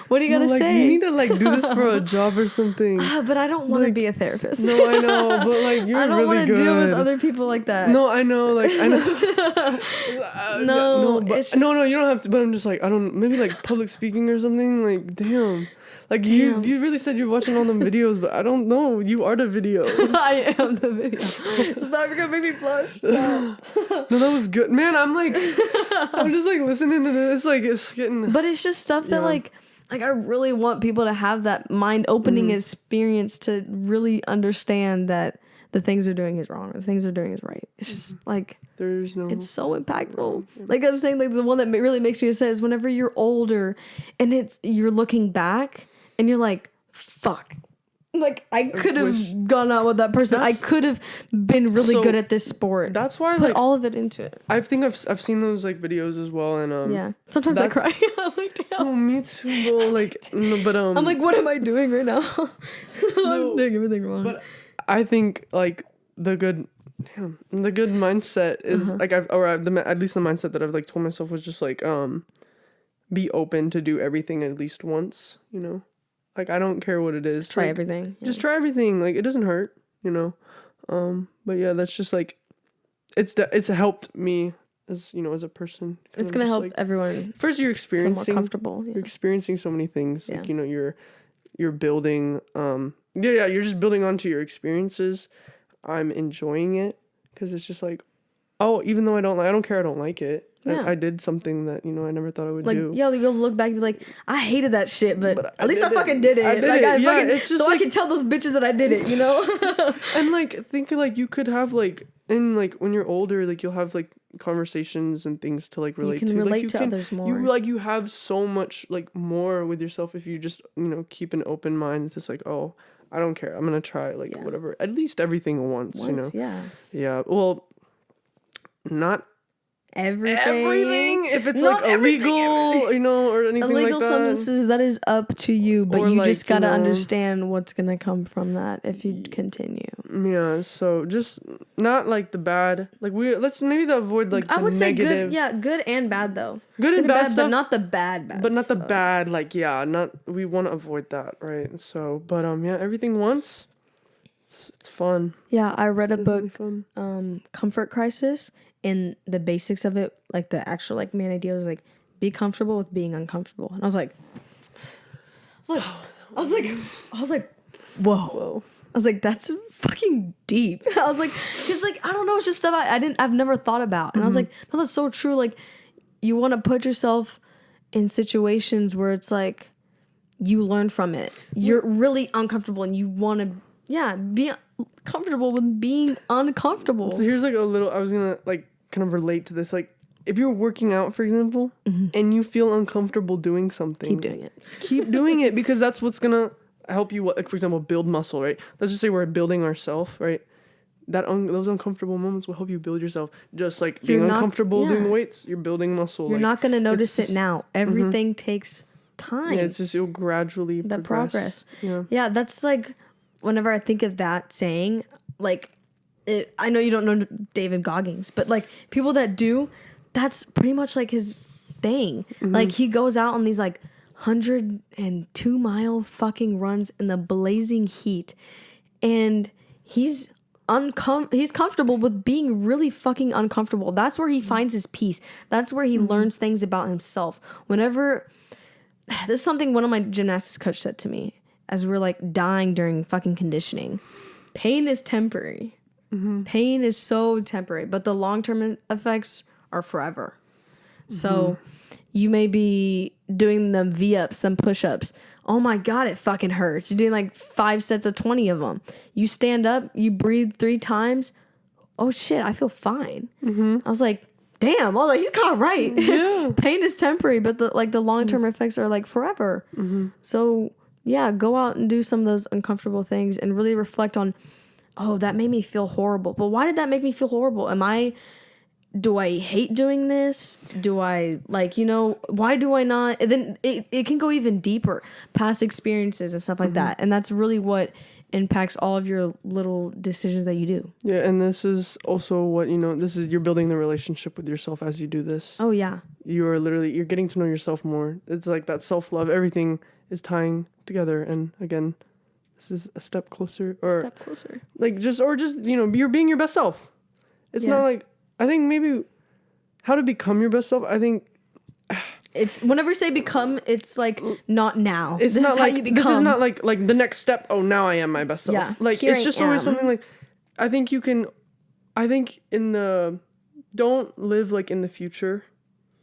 What are you going to say? You need to like do this for a job or something. But I don't want to be a therapist. No, I know. But like you're I don't really want to good. deal with other people like that. No, I know. Like I know. No, but it's just, no, you don't have to. But I'm just like maybe like public speaking or something. Like damn. Like you really said you're watching all them videos, but I don't know. You are the video. I am the video. Stop, you're gonna make me blush. No, that was good, man. I'm just like listening to this. Like it's getting. But it's just stuff that like I really want people to have that mind opening experience to really understand that the things they're doing is wrong, the things they're doing is right. It's just like it's so impactful. Like I'm saying, like the one that really makes me upset is whenever you're older and you're looking back and you're like, fuck. Like I could have gone out with that person. I could have been really good at this sport. That's why put all of it into it. I think I've seen those like videos as well, and sometimes I cry. I'm like, damn. Oh, me too, bro. Like no, but I'm like, what am I doing right now? I'm doing everything wrong. But I think like the good mindset is like at least the mindset that I've like told myself was just like be open to do everything at least once, Like I don't care what it is. Try like, everything. Just try everything. Like it doesn't hurt, But yeah, that's just like it's helped me as as a person. It's gonna help everyone. First, you're experiencing feel more comfortable. You're experiencing so many things. Like you're building. You're just building onto your experiences. I'm enjoying it because it's just like, even though I don't care. I don't like it. Yeah. I did something that, I never thought I would do. Yo, you'll look back and be like, I hated that shit, but at least I fucking did it. It's just so I can tell those bitches that I did it, And like, think like you could have like, when you're older, like you'll have like conversations and things to like relate to. You can relate like, to others more. You have so much like more with yourself if you just, keep an open mind. It's like, I don't care. I'm going to try like whatever, at least everything once, Yeah. Yeah. Well, not everything. If it's like illegal, or anything illegal like that. substances, that is up to you, but you like, just gotta understand what's gonna come from that if you continue. Yeah, so just not like the bad. Like let's maybe avoid like the negative. Say good and bad though. Good and bad stuff, but not the bad. But not the bad. Like we want to avoid that, right? So, but everything once. It's fun. Yeah, I read a book, really Comfort Crisis. And the basics of it, like the actual like main idea was like be comfortable with being uncomfortable. And I was like, whoa. I was like, that's fucking deep. I was like, because like, I don't know, it's just stuff I've never thought about. And I was like, no, that's so true. Like, you want to put yourself in situations where it's like, you learn from it. You're really uncomfortable and you want to, be comfortable with being uncomfortable. So here's like a little, I was going to like kind of relate to this. Like, if you're working out, for example, and you feel uncomfortable doing something. Keep doing it. Keep doing it, because that's what's going to help you, like, for example, build muscle, right? Let's just say we're building ourselves, right? Those uncomfortable moments will help you build yourself. Just like being uncomfortable doing weights, you're building muscle. You're not going to notice it now. Everything takes time. Yeah, it's just you'll gradually progress. Yeah, that's like, whenever I think of that saying, like, I know you don't know David Goggins, but like people that do, that's pretty much like his thing. Like, he goes out on these like 102-mile fucking runs in the blazing heat, and he's comfortable with being really fucking uncomfortable. That's where he finds his peace. That's where he learns things about himself. Whenever, this is something one of my gymnastics coach said to me as we're like dying during fucking conditioning. Pain is temporary. Pain is so temporary, but the long-term effects are forever. So you may be doing them V-ups, them push-ups. Oh my God, it fucking hurts. You're doing like 5 sets of 20 of them. You stand up, you breathe 3 times. Oh shit, I feel fine. I was like, damn. I was like, he's kind of right. Yeah. Pain is temporary, but the long-term effects are like forever. So yeah, go out and do some of those uncomfortable things and really reflect on, oh, that made me feel horrible. But why did that make me feel horrible? Do I hate doing this? Do I, like, why do I not? And then it can go even deeper, past experiences and stuff like that. And that's really what impacts all of your little decisions that you do. Yeah, and this is also what, you're building the relationship with yourself as you do this. Oh, yeah. You're getting to know yourself more. It's like that self-love. Everything is tying together. And again, this is a step closer. Like, just you're being your best self. It's not like, I think maybe how to become your best self. I think it's whenever you say become, it's like not now. It's not like this is not like the next step. Oh, now I am my best self. Yeah, like it's just always something like I think don't live like in the future.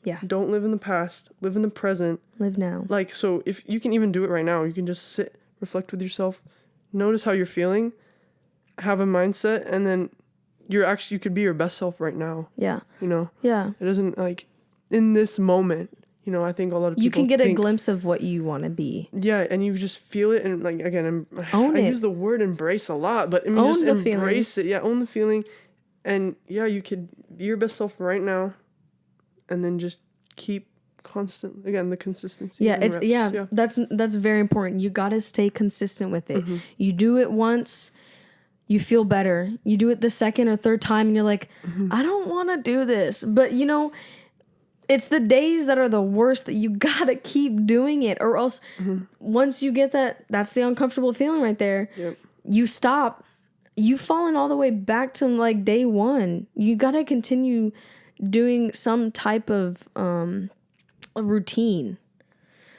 Yeah. Don't live in the past. Live in the present. Live now. Like, so if you can even do it right now, you can just sit, reflect with yourself, notice how you're feeling, have a mindset, and then you could be your best self right now. Yeah. Yeah. It doesn't like in this moment, I think a lot of people you can get a glimpse of what you want to be. Yeah. And you just feel it. And like, again, I use the word embrace a lot, but I mean, just embrace it. Yeah. Own the feeling. And yeah, you could be your best self right now. And then just keep constant, again, the consistency. Yeah. That's very important. You got to stay consistent with it. You do it once, you feel better. You do it the second or third time and you're like, I don't want to do this. But it's the days that are the worst that you got to keep doing it, or else once you get that's the uncomfortable feeling right there. Yep. You stop. You've fallen all the way back to like day one. You got to continue doing some type of a routine.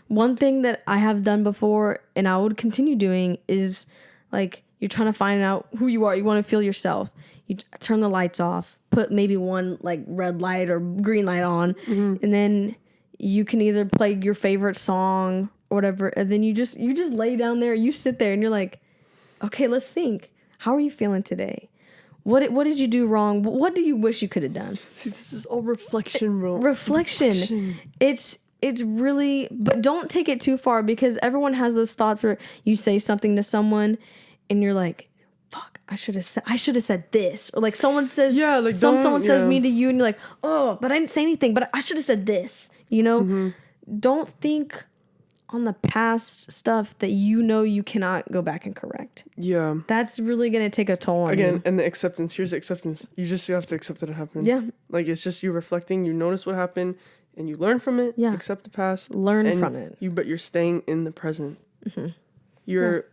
One thing that I have done before and I would continue doing is like, you're trying to find out who you are. You want to feel yourself. You turn the lights off, put maybe one like red light or green light on, and then you can either play your favorite song or whatever. And then you just lay down there. You sit there and you're like, okay, let's think. How are you feeling today? What did you do wrong? What do you wish you could have done? See, this is all reflection, bro. Reflection. It's really, but don't take it too far, because everyone has those thoughts where you say something to someone and you're like, fuck, I should have said this. Or like someone says, someone says me to you and you're like, oh, but I didn't say anything, but I should have said this, Don't think on the past stuff that you cannot go back and correct. Yeah. That's really going to take a toll on you. Again, and the acceptance. Here's the acceptance. You just have to accept that it happened. Yeah. Like, it's just you reflecting, you notice what happened, and you learn from it. Yeah. Accept the past. Learn from it. But you're staying in the present. You're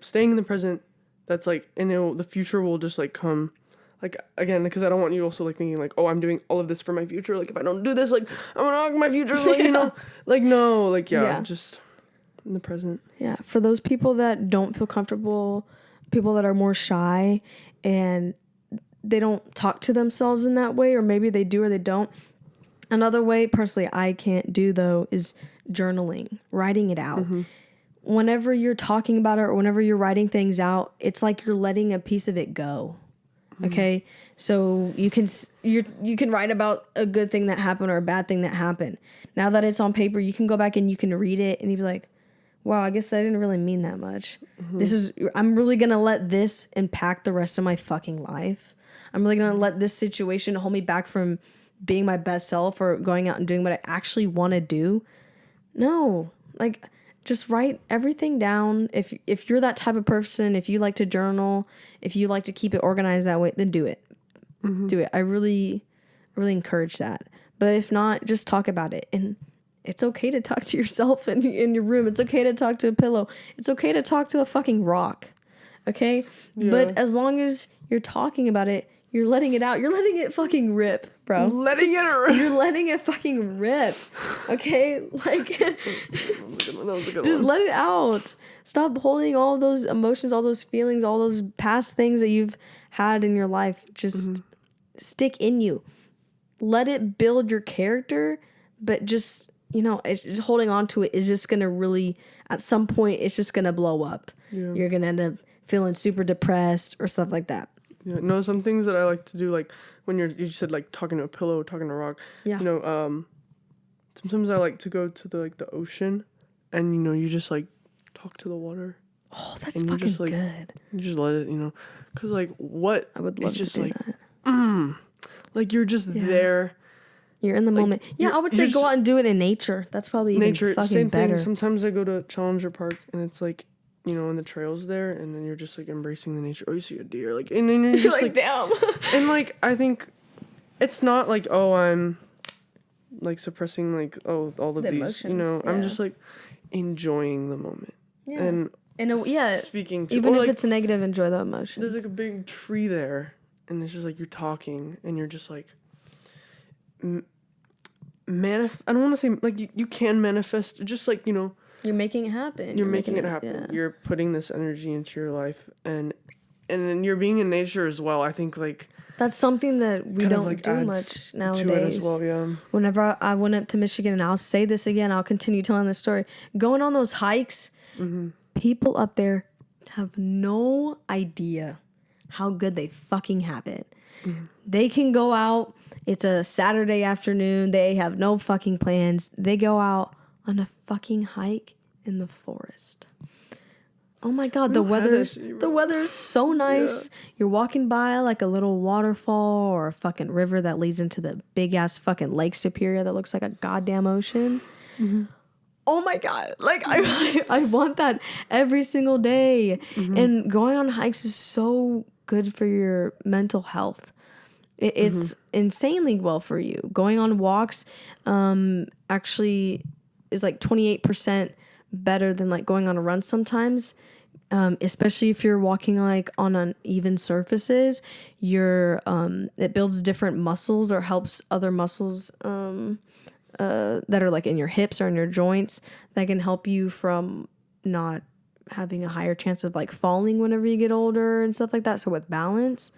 staying in the present. That's like, and the future will just like come. Like, again, because I don't want you also like thinking like, oh, I'm doing all of this for my future. Like, if I don't do this, like, I'm gonna knock my future. Like, like, no, like, just in the present. Yeah. For those people that don't feel comfortable people that are more shy and they don't talk to themselves in that way, or maybe they do or they don't. Another way, personally, I can't do, though, is journaling, writing it out. Whenever you're talking about it or whenever you're writing things out, it's like you're letting a piece of it go. Okay? So you can write about a good thing that happened or a bad thing that happened. Now that it's on paper, you can go back and you can read it and you'd be like, wow, I guess I didn't really mean that much. I'm really going to let this impact the rest of my fucking life. I'm really going to let this situation hold me back from being my best self or going out and doing what I actually want to do. No, like, just write everything down. If you're that type of person, if you like to journal, if you like to keep it organized that way, then do it. Do it. I really encourage that. But if not, just talk about it. And it's okay to talk to yourself in your room. It's okay to talk to a pillow. It's okay to talk to a fucking rock. Okay? Yeah. But as long as you're talking about it, you're letting it out. You're letting it fucking rip, bro. Letting it rip. You're letting it fucking rip. Okay? Like, just let it out. Stop holding all those emotions, all those feelings, all those past things that you've had in your life. Just stick in you. Let it build your character, but just, it's just holding on to it is just going to really, at some point, it's just going to blow up. Yeah. You're going to end up feeling super depressed or stuff like that. Yeah, no, some things that I like to do, like when you said like talking to a pillow, talking to a rock. Yeah. Sometimes I like to go to the ocean, and you just like talk to the water. Oh, that's fucking just, like, good. You just let it, because like what I would love it's just to do like, that. Like you're just there. You're in the moment. Yeah, I would say go out and do it in nature. That's probably nature. Even fucking same better. Thing. Sometimes I go to Challenger Park, and it's like, in the trails there, and then you're just like embracing the nature. Oh, you see a deer, like, and then you're just like damn. And like I think it's not like, oh, I'm like suppressing like, oh, all of these emotions, yeah. I'm just like enjoying the moment. Yeah. And speaking to, even if like, it's negative, enjoy the emotions. There's like a big tree there, and it's just like you're talking, and you're just like I don't want to say like you can manifest, just like you're making it happen. You're making it happen. Yeah. You're putting this energy into your life, and then you're being in nature as well. I think like that's something that we don't like do much nowadays. To it as well, yeah. Whenever I went up to Michigan, and I'll say this again, I'll continue telling this story. Going on those hikes, people up there have no idea how good they fucking have it. They can go out. It's a Saturday afternoon. They have no fucking plans. They go out on a fucking hike in the forest. Oh my god, the weather is so nice. Yeah. You're walking by like a little waterfall or a fucking river that leads into the big ass fucking Lake Superior that looks like a goddamn ocean. Oh my god, like I want that every single day. And going on hikes is so good for your mental health. It's insanely well for you. Going on walks actually is like 28% better than like going on a run sometimes, especially if you're walking like on uneven surfaces. It builds different muscles or helps other muscles that are like in your hips or in your joints that can help you from not having a higher chance of like falling whenever you get older and stuff like that. So with balance,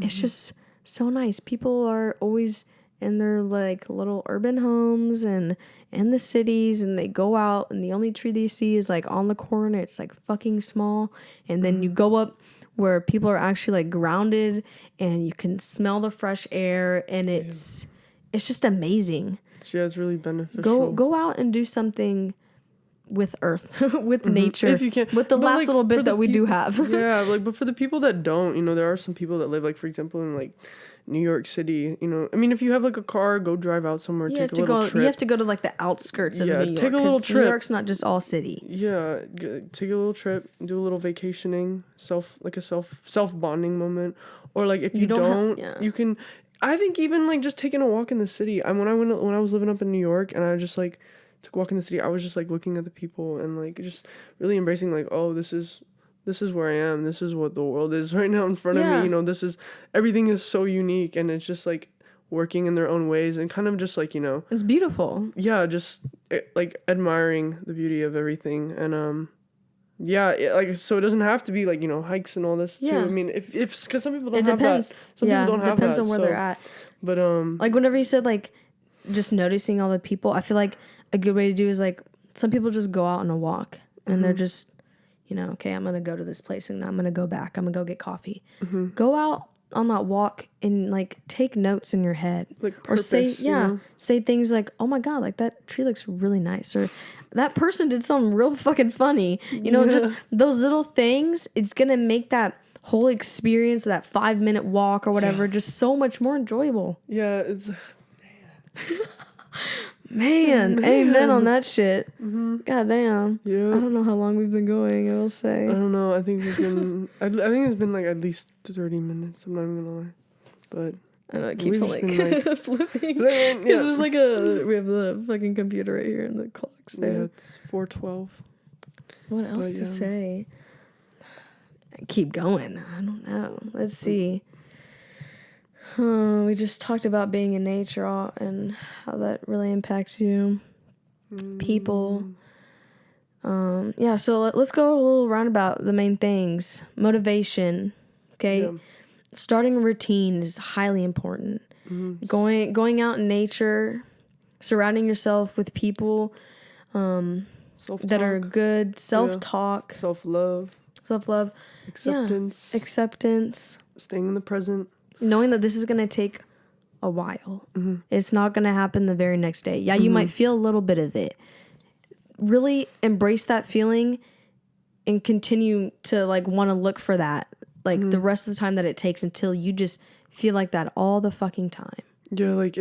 it's just so nice. People are always in their like little urban homes and in the cities, and they go out and the only tree they see is like on the corner. It's like fucking small. And then you go up where people are actually like grounded and you can smell the fresh air, and it's just amazing. Yeah, it's really beneficial. Go out and do something with earth, with nature, if you can, with the last little bit that we do have. Yeah, like, but for the people that don't, there are some people that live, like, for example, in like New York City, I mean, if you have like a car, go drive out somewhere, take a little trip. You have to go to like the outskirts of New York. Take a little trip. New York's not just all city. Yeah, take a little trip, do a little vacationing, self bonding moment, or like if you don't you can. I think even like just taking a walk in the city. When I was living up in New York, and I just like took a walk in the city, I was just like looking at the people and like just really embracing like, oh, this is where I am. This is what the world is right now in front of me. Everything is so unique, and it's just like working in their own ways and kind of just like, it's beautiful. Yeah, just like admiring the beauty of everything. And like, so it doesn't have to be like, hikes and all this too. I mean, if because some people don't have depends. that. Some people don't have that. Depends on where they're at. But like whenever you said like just noticing all the people, I feel like a good way to do is like some people just go out on a walk and they're just, okay, I'm gonna go to this place and I'm gonna go back. I'm gonna go get coffee. Go out on that walk and like take notes in your head, like purpose, or say things like, oh my god, like that tree looks really nice, or that person did something real fucking funny, just those little things. It's gonna make that whole experience, that 5-minute walk or whatever, just so much more enjoyable. It's man, amen on that shit. God damn. Yeah, I don't know how long we've been going. I will say, I don't know, I think we've been I think it's been like at least 30 minutes, I'm not even gonna lie, but I know it keeps on like flipping. Because there's like we have the fucking computer right here and the clock's there. Yeah, it's 4:12. What else to say? Keep going. I don't know. Let's see. We just talked about being in nature and how that really impacts you. People. So let's go a little roundabout the main things. Motivation. Okay. Yeah. Starting a routine is highly important. Going out in nature, surrounding yourself with people that are good, self-talk, self-love, acceptance, staying in the present, knowing that this is going to take a while. It's not going to happen the very next day. You might feel a little bit of it. Really embrace that feeling and continue to like want to look for that. Like the rest of the time that it takes until you just feel like that all the fucking time. Yeah, like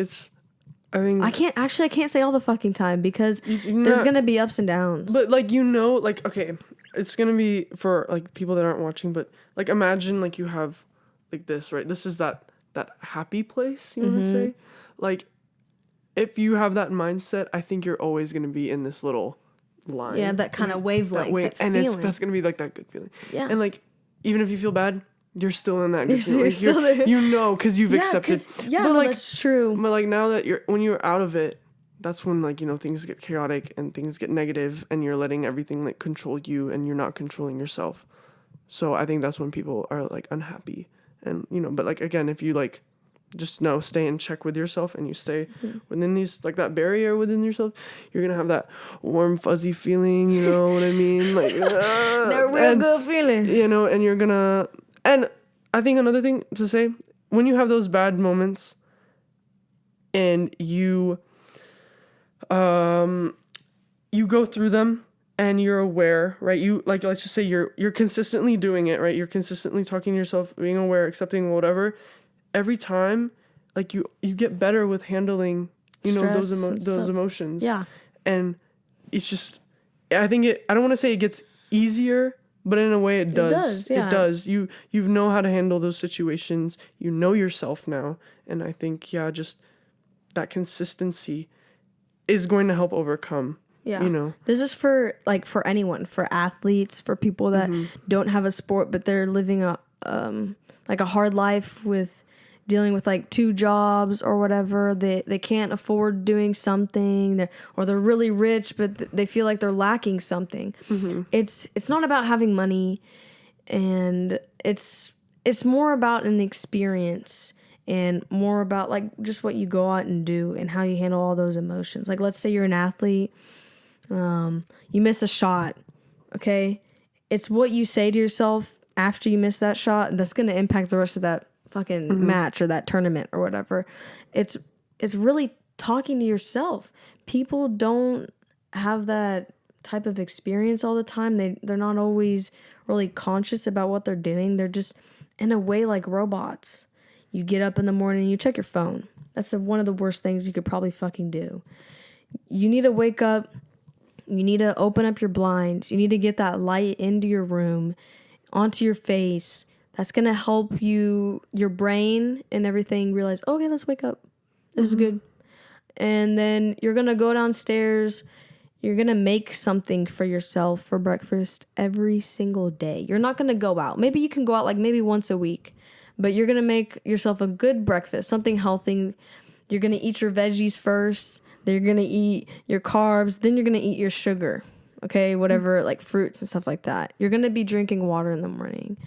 I can't say all the fucking time because there's going to be ups and downs. But like, like, okay, it's going to be for like people that aren't watching, but like imagine like you have like this, right? This is that happy place, you want to say? Like if you have that mindset, I think you're always going to be in this little line. Yeah, that kind of wavelength. And that's going to be like that good feeling. Yeah. And like, even if you feel bad, you're still in that. You're still there. Because you've accepted. That's true. But like now that when you're out of it, that's when like, things get chaotic and things get negative and you're letting everything like control you and you're not controlling yourself. So I think that's when people are like unhappy and, but like, again, if you like just stay in check with yourself and you stay within these, like that barrier within yourself, you're going to have that warm, fuzzy feeling, you know what I mean? Like, that real good feeling. And you're going to, and I think another thing to say, when you have those bad moments and you go through them and you're aware, right? You like, let's just say you're consistently doing it, right? You're consistently talking to yourself, being aware, accepting whatever. Every time, like you get better with handling, those emotions. Yeah. And it's just, I think I don't want to say it gets easier, but in a way it does. It does. You know how to handle those situations. You know yourself now. And I think, just that consistency is going to help overcome. Yeah. This is for anyone, for athletes, for people that don't have a sport, but they're living a hard life with dealing with like 2 jobs or whatever. They can't afford doing something, or they're really rich, but they feel like they're lacking something. It's not about having money, and it's more about an experience and more about like just what you go out and do and how you handle all those emotions. Like let's say you're an athlete, you miss a shot, okay? It's what you say to yourself after you miss that shot that's going to impact the rest of that fucking match or that tournament or whatever. It's really talking to yourself. People don't have that type of experience all the time. They're not always really conscious about what they're doing. They're just in a way like robots. You get up in the morning, you check your phone. That's one of the worst things you could probably fucking do. You need to wake up. You need to open up your blinds. You need to get that light into your room, onto your face. That's going to help your brain and everything realize, okay, let's wake up. This is good. And then you're going to go downstairs. You're going to make something for yourself for breakfast every single day. You're not going to go out. Maybe you can go out like maybe once a week, but you're going to make yourself a good breakfast, something healthy. You're going to eat your veggies first. Then you're going to eat your carbs. Then you're going to eat your sugar. okay? Whatever, like fruits and stuff like that. You're going to be drinking water in the morning.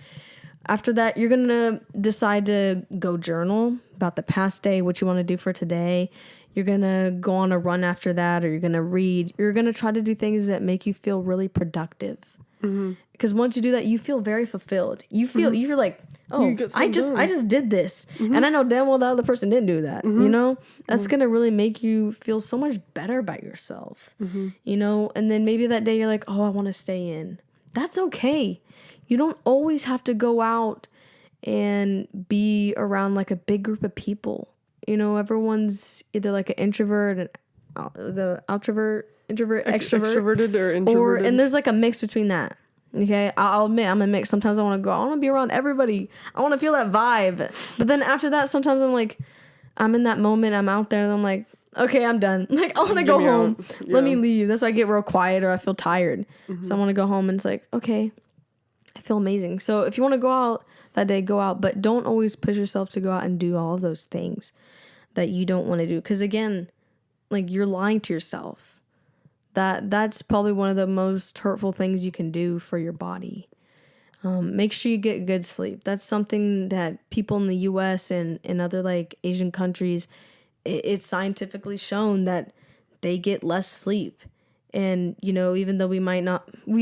After that, you're going to decide to go journal about the past day, what you want to do for today. You're going to go on a run after that, or you're going to read. You're going to try to do things that make you feel really productive. Because once you do that, you feel very fulfilled. You feel like, oh, I just did this. And I know damn well the other person didn't do that. You know, that's going to really make you feel so much better about yourself, you know, and then maybe that day you're like, oh, I want to stay in. That's okay. You don't always have to go out and be around like a big group of people. You know, everyone's either like an introvert and the introvert, extrovert, extroverted or introverted. and there's like a mix between that. Okay, I'll admit I'm a mix. Sometimes I want to go. I want to be around everybody. I want to feel that vibe. But then after that, sometimes I'm like, I'm in that moment. I'm out there, and I'm like, okay, I'm done. Like I want to go home. Yeah. Let me leave. That's why I get real quiet or I feel tired. So I want to go home, and it's like, okay, I feel amazing. So if you want to go out that day, go out. But don't always push yourself to go out and do all of those things that you don't want to do. Because again, like you're lying to yourself. That's probably one of the most hurtful things you can do for your body. Make sure you get good sleep. That's something that people in the U.S. and in other like Asian countries, it's scientifically shown that they get less sleep. And, you know, even though we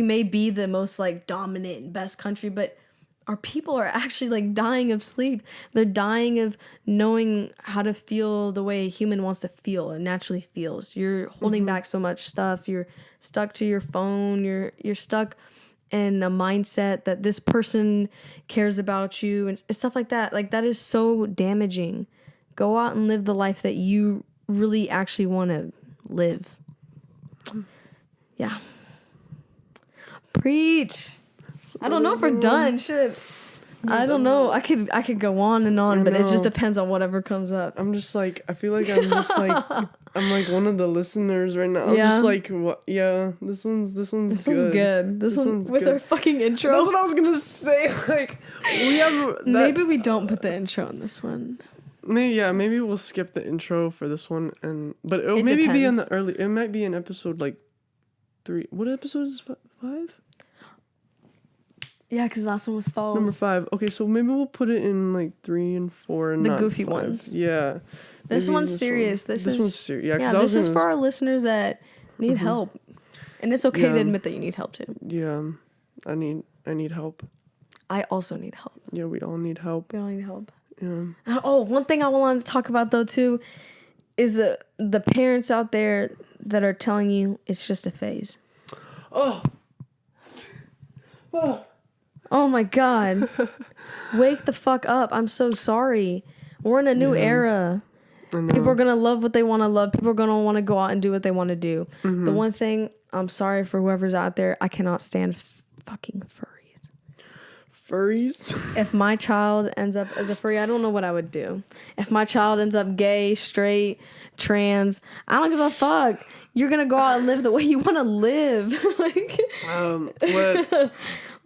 may be the most like dominant and best country, but our people are actually like dying of sleep. They're dying of knowing how to feel the way a human wants to feel and naturally feels. You're holding back so much stuff. You're stuck to your phone. You're stuck in a mindset that this person cares about you and stuff like that. Like that is so damaging. Go out and live the life that you really actually want to live. Yeah. Preach. I don't know if we're done. Shit. I don't know. I could go on and on, but it just depends on whatever comes up. I'm just like, I feel like I'm just like, I'm like one of the listeners right now. I'm just like, what? Yeah, this one's good. This one's with good. Our fucking intro. That's what I was gonna say. Like, we have that. Maybe we don't put the intro in this one. Maybe we'll skip the intro for this one, but it'll maybe be in the early. It might be in episode like 3. What episode is 5? Yeah, because the last one was false. Number 5. Okay, so maybe we'll put it in like 3 and 4 and the not goofy 5. ones. Yeah. This one's serious. This one's serious. Yeah, this is for our listeners that need help, and it's okay to admit that you need help too. Yeah, I need help. I also need help. Yeah, we all need help. Yeah. Oh, one thing I wanted to talk about though too is the parents out there that are telling you it's just a phase. Oh my God. Wake the fuck up. I'm so sorry. We're in a new era. People are going to love what they want to love. People are going to want to go out and do what they want to do. The one thing, I'm sorry for whoever's out there, I cannot stand fucking furries. If my child ends up as a furry, I don't know what I would do. If my child ends up gay, straight, trans, I don't give a fuck. You're going to go out and live the way you want to live. What?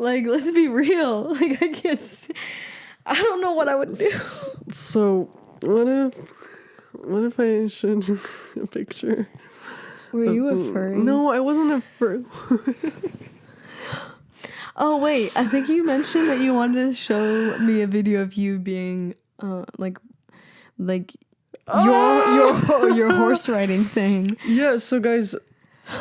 Like, let's be real. Like, I don't know what I would do. So, what if I showed you a picture? Were you a furry? No, I wasn't a furry. Oh, wait. I think you mentioned that you wanted to show me a video of you being, your horse riding thing. Yeah, so guys,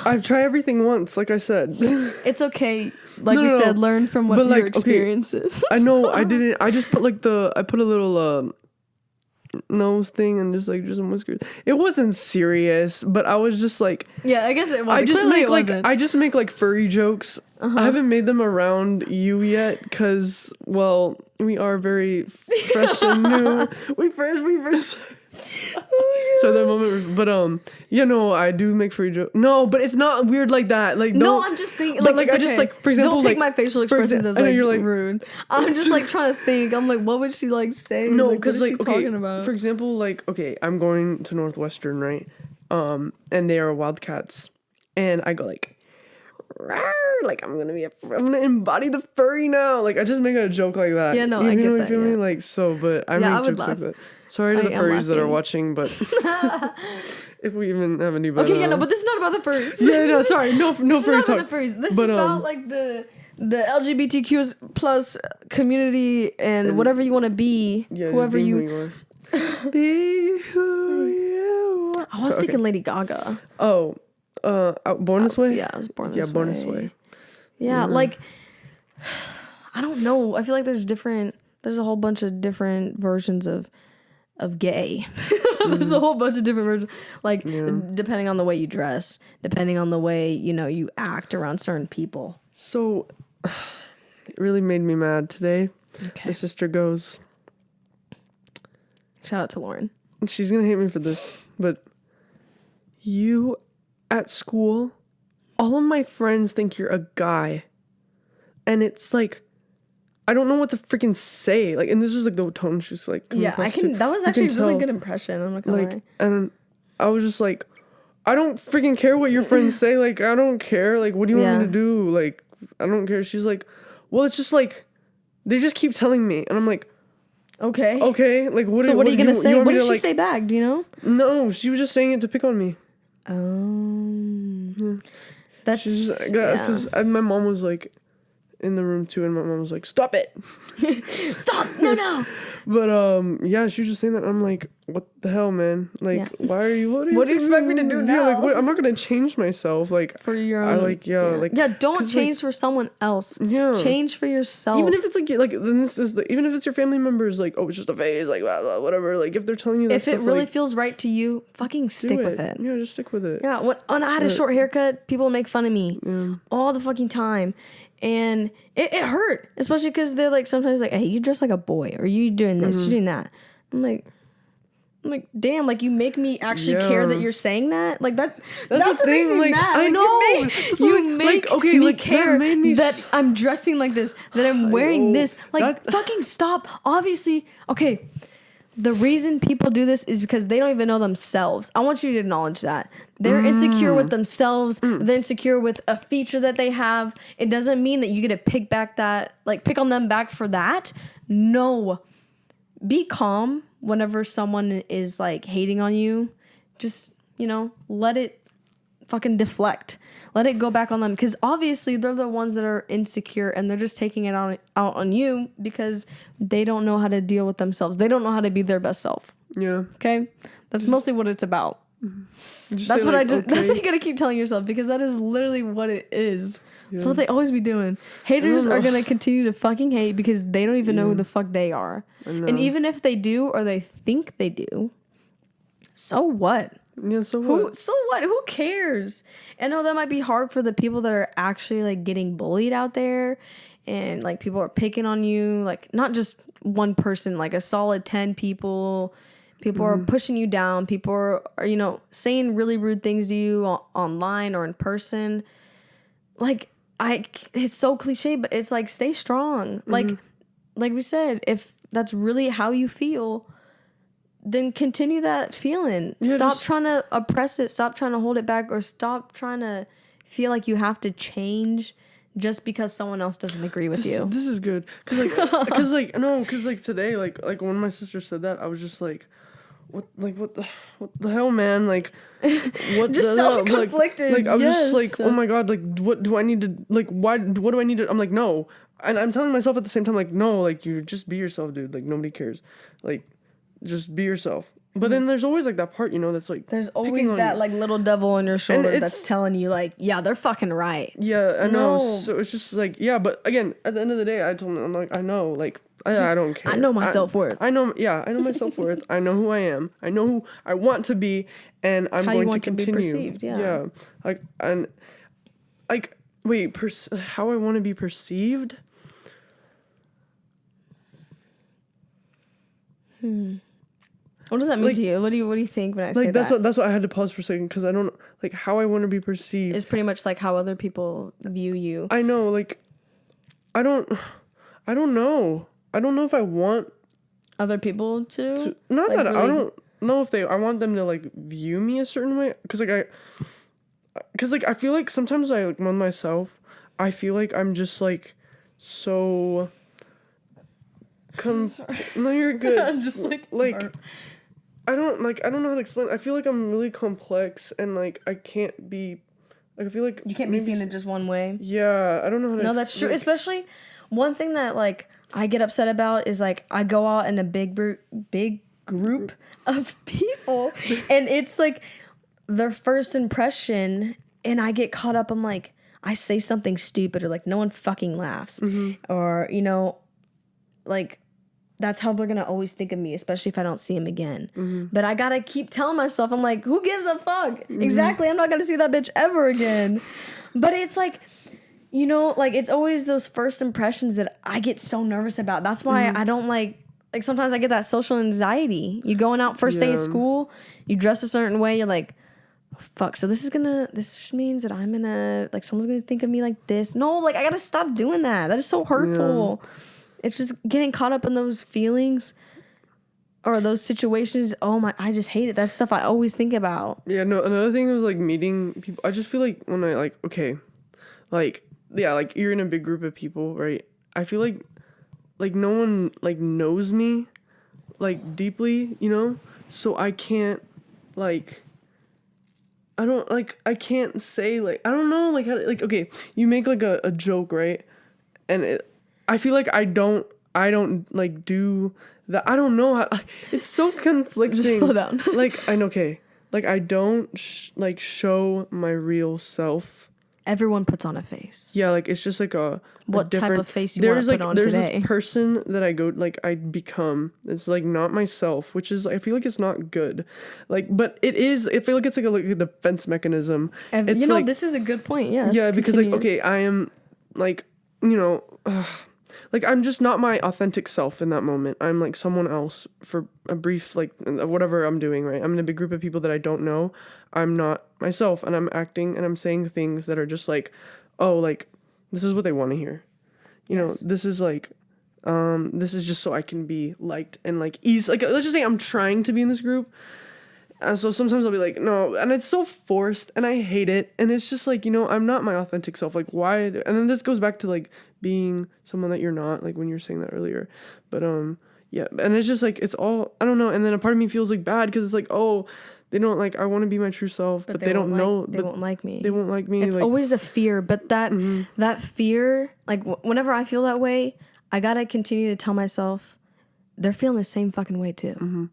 I've tried everything once, like I said. It's okay. Like you said, learn from what your experiences. Okay, I know, I didn't. I just put I put a little nose thing and just some whiskers. It wasn't serious, but I was just like, yeah, I guess it wasn't. I just make like furry jokes. I haven't made them around you yet because, well, we are very fresh and new. We fresh. So that moment, but I do make furry jokes. No, but it's not weird like that. Like, no, I'm just thinking. But like, I just for example, don't take my facial expressions as you're rude. I'm just trying to think. I'm like, what would she say? No, because what is she talking about? For example, I'm going to Northwestern, right? And they are Wildcats, and I go like, like I'm gonna embody the furry now. Like I just make a joke like that. Yeah, no, I get that. Feel Yeah. me? Like so, but I Yeah, I make would jokes laugh. like that. Sorry to the furries that are watching, but if we even have any. Okay, yeah, no, but this is not about the furries. Yeah, no, sorry, no furry This is not talk. about the furries. This is about like the LGBTQ plus community and whatever you want to be, whoever you. Be who you are. I was thinking Lady Gaga. Oh, Born This Way? Yeah, I was Born This Way. Yeah, Born This Way. Yeah, like, I don't know. I feel like there's a whole bunch of different versions of gay. There's a whole bunch of different versions. Like, depending on the way you dress, depending on the way, you act around certain people. So, it really made me mad today. Okay. My sister goes... Shout out to Lauren. She's gonna hate me for this, but you at school, all of my friends think you're a guy. And it's like, I don't know what to freaking say. Like, and this is like the tone she's like. Yeah, that was actually a really good impression. I'm not gonna lie. And I was just like, I don't freaking care what your friends say. Like, I don't care. Like, what do you want me to do? Like, I don't care. She's like, well, it's just like, they just keep telling me. And I'm like, okay. Like, what are you gonna say? What did she say back? Do you know? No, she was just saying it to pick on me. That's because my mom was like in the room too, and my mom was like, "Stop it, stop, no." But yeah, she was just saying that. I'm like, what the hell, man? Like, why are you? What do you expect me to do now? Yeah, like, I'm not gonna change myself. Like for your own. Don't change for someone else. Yeah, change for yourself. Even if it's like then this is even if it's your family members, like, oh, it's just a phase, like blah, blah, whatever. Like if they're telling you that, if it really feels right to you, fucking stick with it. Yeah, just stick with it. Yeah, when I had a short haircut, people make fun of me all the fucking time. And it hurt, especially because they're like sometimes like, hey, you dress like a boy, or you doing this, you doing that. I'm like, damn, like you make me actually care that you're saying that. Like that's what makes me mad. I know. You make me care that I'm dressing like this, that I'm wearing this. Like fucking stop. Obviously, okay. The reason people do this is because they don't even know themselves. I want you to acknowledge that. They're insecure with themselves. They're insecure with a feature that they have. It doesn't mean that you get to pick on them back for that. No. Be calm whenever someone is like hating on you. Just, let it fucking deflect. Let it go back on them. Because obviously they're the ones that are insecure and they're just taking it out on you because they don't know how to deal with themselves. They don't know how to be their best self. Yeah. Okay? That's mostly what it's about. That's what that's what you gotta keep telling yourself, because that is literally what it is. Yeah. That's what they always be doing. Haters are gonna continue to fucking hate because they don't even know who the fuck they are. And even if they do, or they think they do, so what? Yeah, so what? So what? Who cares? I know that might be hard for the people that are actually like getting bullied out there, and like people are picking on you, like not just one person, like a solid 10 people. People are pushing you down. People are saying really rude things to you online or in person. Like it's so cliche, but it's like, stay strong. Like we said, if that's really how you feel, then continue that feeling. Yeah, stop trying to oppress it. Stop trying to hold it back, or stop trying to feel like you have to change just because someone else doesn't agree with you. This is good. Cause today, like when my sister said that, I was just like, what the hell, man? Like, what? Just self-conflicted. Like I was just like, oh my god, like what do I need to, like, why? What do I need to? I'm like, no, and I'm telling myself at the same time, like, no, like, you just be yourself, dude. Like, nobody cares. Like, just be yourself. But then there's always like that part, that's like, there's always that like little devil on your shoulder that's telling you like, yeah, they're fucking right. Yeah, I know. So it's just like, yeah, but again, at the end of the day, I told him, I'm like, I know, like, I don't care. I know my self-worth. I know my self-worth. I know who I am. I know who I want to be, and I'm going to continue. Be perceived, yeah. Like, and like, wait, how I want to be perceived? What does that mean to you? What do you think when I say that? That's what I had to pause for a second, because I don't, like, how I want to be perceived. It's pretty much like how other people view you. I know, like, I don't know. I don't know if I want other people to not like, that really, I don't know if I want them to like view me a certain way, because like because like I feel like sometimes I like on myself, I feel like I'm just like so no, you're good. I'm just like burp. I don't know how to explain. I feel like I'm really complex and like I can't be like I feel like You can't be seen in just one way. Yeah, I don't know how to No, that's true. Especially one thing that like I get upset about is like I go out in a big group of people and it's like their first impression and I get caught up. I'm like, I say something stupid or like no one fucking laughs or, you know, like that's how they're going to always think of me, especially if I don't see him again. But I got to keep telling myself, I'm like, who gives a fuck? Exactly. I'm not going to see that bitch ever again. But it's like, you know, like it's always those first impressions that I get so nervous about. That's why I don't like sometimes I get that social anxiety. You going out first day of school, you dress a certain way, you're like, oh, fuck, so this just means that I'm gonna, like someone's gonna think of me like this. No, like I gotta stop doing that. That is so hurtful. Yeah. It's just getting caught up in those feelings or those situations. Oh my, I just hate it. That's stuff I always think about. Yeah, no, another thing was like meeting people. I just feel like when I like, okay, like, yeah, like you're in a big group of people, right? I feel like no one like knows me like deeply, you know? So I can't like, I can't say like, I don't know, like how to, like, okay, you make like a joke, right? And I feel like I don't like do that. I don't know how. It's so conflicting. Just slow down. Like, okay. Like, I don't like show my real self. Everyone puts on a face. Yeah, like it's just like what type of face you want to put on today. There's this person that I become. It's like not myself, which is I feel like it's not good. Like, but it is. I feel like it's like a defense mechanism. It's you know, like, this is a good point. Yes. Yeah, because like okay, I am like, you know. Like I'm just not my authentic self in that moment. I'm like someone else for a brief like whatever I'm doing, right? I'm in a big group of people that I don't know. I'm not myself and I'm acting and I'm saying things that are just like, oh, like this is what they want to hear. You know, this is like this is just so I can be liked and like easy. Like let's just say I'm trying to be in this group. And so sometimes I'll be like, no, and it's so forced and I hate it. And it's just like, you know, I'm not my authentic self. Like why? And then this goes back to like being someone that you're not, like when you were saying that earlier. But yeah. And it's just like, it's all, I don't know. And then a part of me feels like bad because it's like, oh, they don't like, I want to be my true self, but they don't know. They won't like me. They won't like me. It's like, always a fear. But that fear, like whenever I feel that way, I got to continue to tell myself they're feeling the same fucking way too.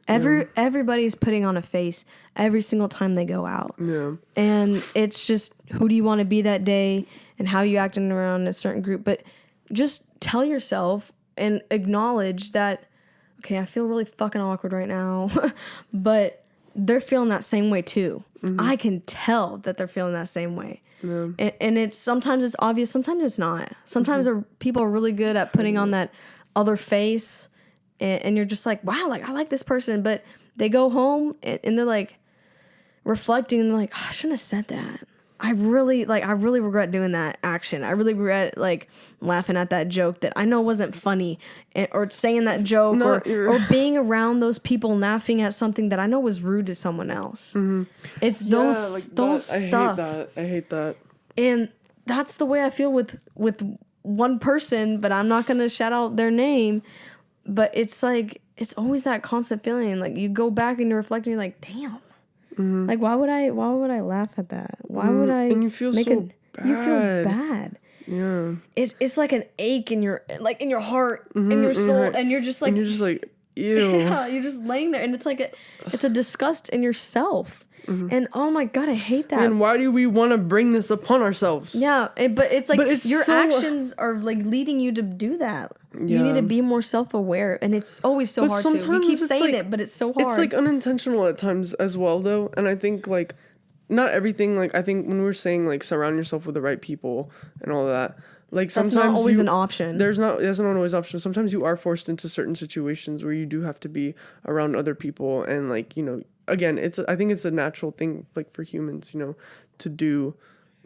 Everybody's putting on a face every single time they go out. Yeah. And it's just who do you want to be that day and how you acting around a certain group. But just tell yourself and acknowledge that, okay, I feel really fucking awkward right now. But they're feeling that same way too. I can tell that they're feeling that same way. Yeah. And it's sometimes it's obvious, sometimes it's not. Sometimes people are really good at putting on that other face. And you're just like, wow, like I like this person, but they go home and they're like reflecting and they're like, oh, I shouldn't have said that. I really regret doing that action. I really regret like laughing at that joke that I know wasn't funny or saying that joke or being around those people laughing at something that I know was rude to someone else. It's those stuff. I hate that. And that's the way I feel with one person, but I'm not going to shout out their name. But it's like, it's always that constant feeling. Like you go back and you're reflecting, you're like, damn. Like why would I laugh at that? Why would I? And you feel bad. You feel bad. Yeah. It's like an ache in your heart, in your soul, and you're just like, ew. Yeah, you're just laying there, and it's like it's a disgust in yourself. And oh my god, I hate that. And why do we want to bring this upon ourselves? Yeah, but it's like your actions are like leading you to do that. Yeah. You need to be more self-aware, and it's always so hard to. We keep saying it, but it's so hard. It's like unintentional at times as well, though. And I think like not everything. Like I think when we're saying like surround yourself with the right people and all that, like sometimes that's not always an option. That's not always an option. Sometimes you are forced into certain situations where you do have to be around other people, and like you know, again, I think it's a natural thing like for humans, you know, to do.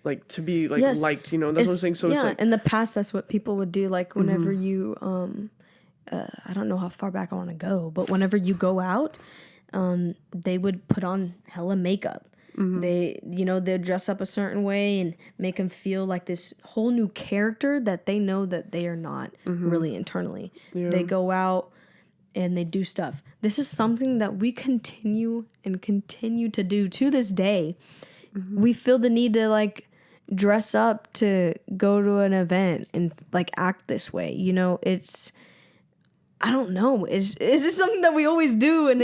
Like to be like liked, you know, that's what I'm saying. So it's like in the past, that's what people would do. Like whenever you, I don't know how far back I want to go, but whenever you go out, they would put on hella makeup They, they'll dress up a certain way and make them feel like this whole new character that they know that they are not really internally. Yeah. They go out and they do stuff. This is something that we continue to do to this day. We feel the need to like dress up to go to an event and like act this way. It's, I don't know. It's just something that we always do, and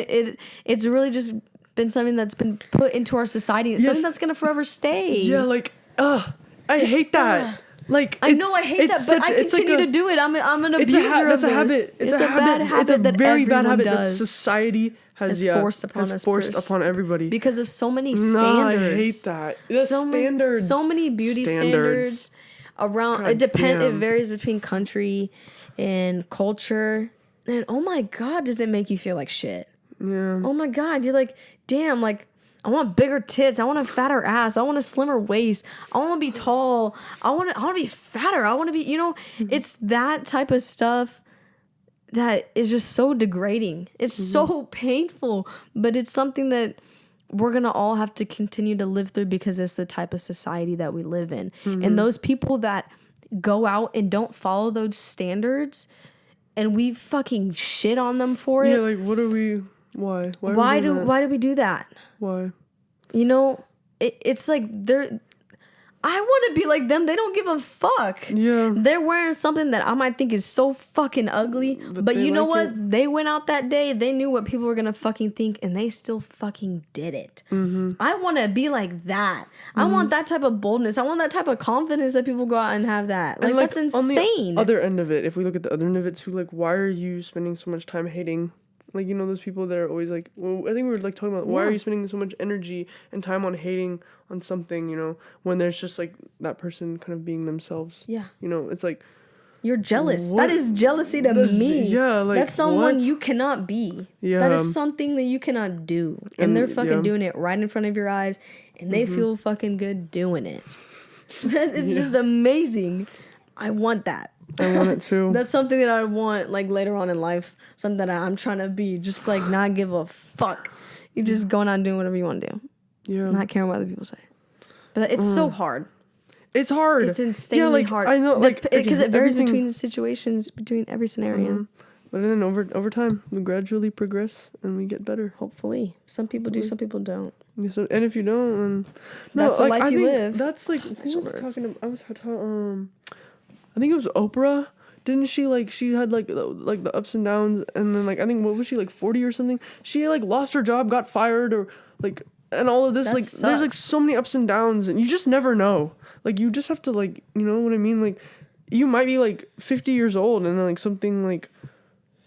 it's really just been something that's been put into our society. It's something that's gonna forever stay. Yeah, like, I hate that. Like, I know I hate that, but I continue to do it. I'm an abuser of this. That's a habit. It's a bad habit. It's a that very bad habit does. that society has forced upon everybody because of so many standards. I hate that. The standards. So many beauty standards around. It depends. It varies between country and culture. And oh my God, does it make you feel like shit? Yeah. Oh my God, you're like, damn, like, I want bigger tits. I want a fatter ass. I want a slimmer waist. I want to be tall. I want to be fatter. I want to be, it's that type of stuff that is just so degrading. It's so painful, but it's something that we're going to all have to continue to live through because it's the type of society that we live in. And those people that go out and don't follow those standards and we fucking shit on them for it. Yeah, like, what are we... Why do we do that? Why? It's like I want to be like them. They don't give a fuck. Yeah. They're wearing something that I might think is so fucking ugly. But you know what? They went out that day. They knew what people were going to fucking think and they still fucking did it. I want to be like that. I want that type of boldness. I want that type of confidence that people go out and have that. Like that's insane. On the other end of it, if we look at the other end of it too, like, why are you spending so much time hating? Like, those people that are always like, well, I think we were like talking about why are you spending so much energy and time on hating on something, when there's just like that person kind of being themselves. Yeah. It's like, you're jealous. That is jealousy to me. Yeah, like, that's someone you cannot be. Yeah. That is something that you cannot do. And they're fucking doing it right in front of your eyes and they feel fucking good doing it. It's just amazing. I want that. I want it too. That's something that I want, like, later on in life. Something that I'm trying to be. Just, like, not give a fuck. You just going out and doing whatever you want to do. Yeah. Not caring what other people say. But it's so hard. It's hard. It's insanely hard. I know, like, because it varies between the situations, between every scenario. But then over time, we gradually progress and we get better. Hopefully. Some people do, some people don't. Yeah, so, and if you don't, then... That's the life you live. That's, like... I think it was Oprah. Didn't she, like, she had, like the ups and downs, and then, like, I think, what was she, like, 40 or something? She, like, lost her job, got fired, or, like, and all of this, That like, sucks. there's, like, so many ups and downs, and you just never know. Like, you just have to, like, you know what I mean? Like, you might be, like, 50 years old, and then, like, something, like,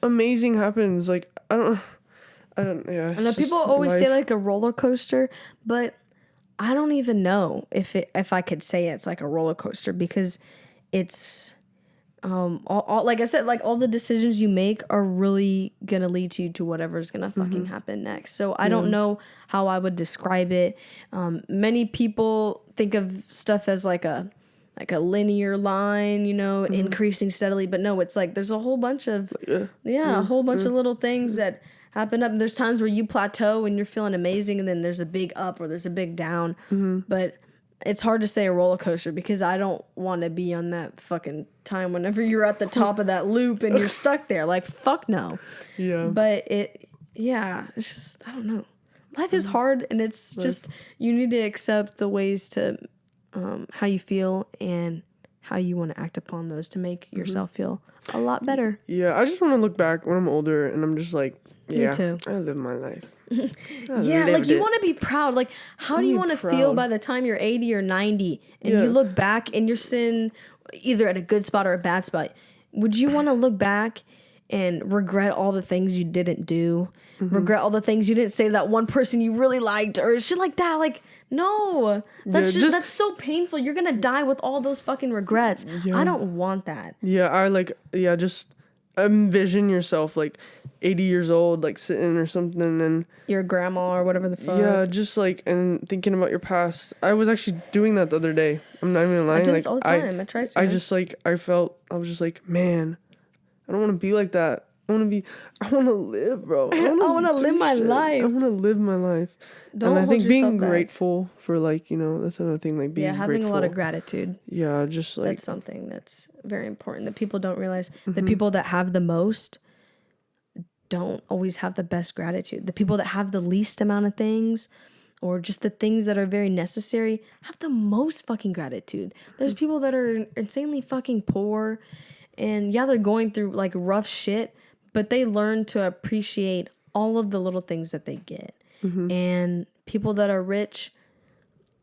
amazing happens. Like, I don't, yeah. I know people always say, like, a roller coaster, but I don't even know if I could say it's, like, a roller coaster, because it's all like I said, like, all the decisions you make are really gonna lead you to whatever's gonna fucking happen next. So I don't know how I would describe it. Many people think of stuff as like a linear line, increasing steadily, but no, it's like there's a whole bunch of a whole bunch of little things that happen up, and there's times where you plateau and you're feeling amazing, and then there's a big up or there's a big down. But it's hard to say a roller coaster because I don't want to be on that fucking time whenever you're at the top of that loop and you're stuck there. Like, fuck no. Yeah. But it's just, I don't know. Life is hard, and it's just, you need to accept the ways to, how you feel and how you want to act upon those to make yourself feel a lot better. Yeah, I just want to look back when I'm older and I'm just like, yeah, Me too. I live my life. Yeah, like, you want to be proud. Like, how do you want to feel by the time you're 80 or 90 and you look back and you're sitting either at a good spot or a bad spot? Would you want to look back and regret all the things you didn't do? Regret all the things you didn't say to that one person you really liked or shit like that? Like, no. That's that's so painful. You're going to die with all those fucking regrets. I don't want that. Yeah, just envision yourself, like, 80 years old, like, sitting or something, and your grandma or whatever the fuck. Yeah, just, like, and thinking about your past. I was actually doing that the other day. I'm not even lying. I do this all the time. I try to. I was just like, man, I don't want to be like that. I want to live, bro. I want to live my life. I want to live my life. Don't and I hold think being yourself back. grateful for, like, you know, that's another thing, like being having grateful. a lot of gratitude. Yeah, just like that's something that's very important that people don't realize. The people that have the most don't always have the best gratitude. The people that have the least amount of things, or just the things that are very necessary, have the most fucking gratitude. There's people that are insanely fucking poor, and yeah, they're going through like rough shit, but they learn to appreciate all of the little things that they get. And people that are rich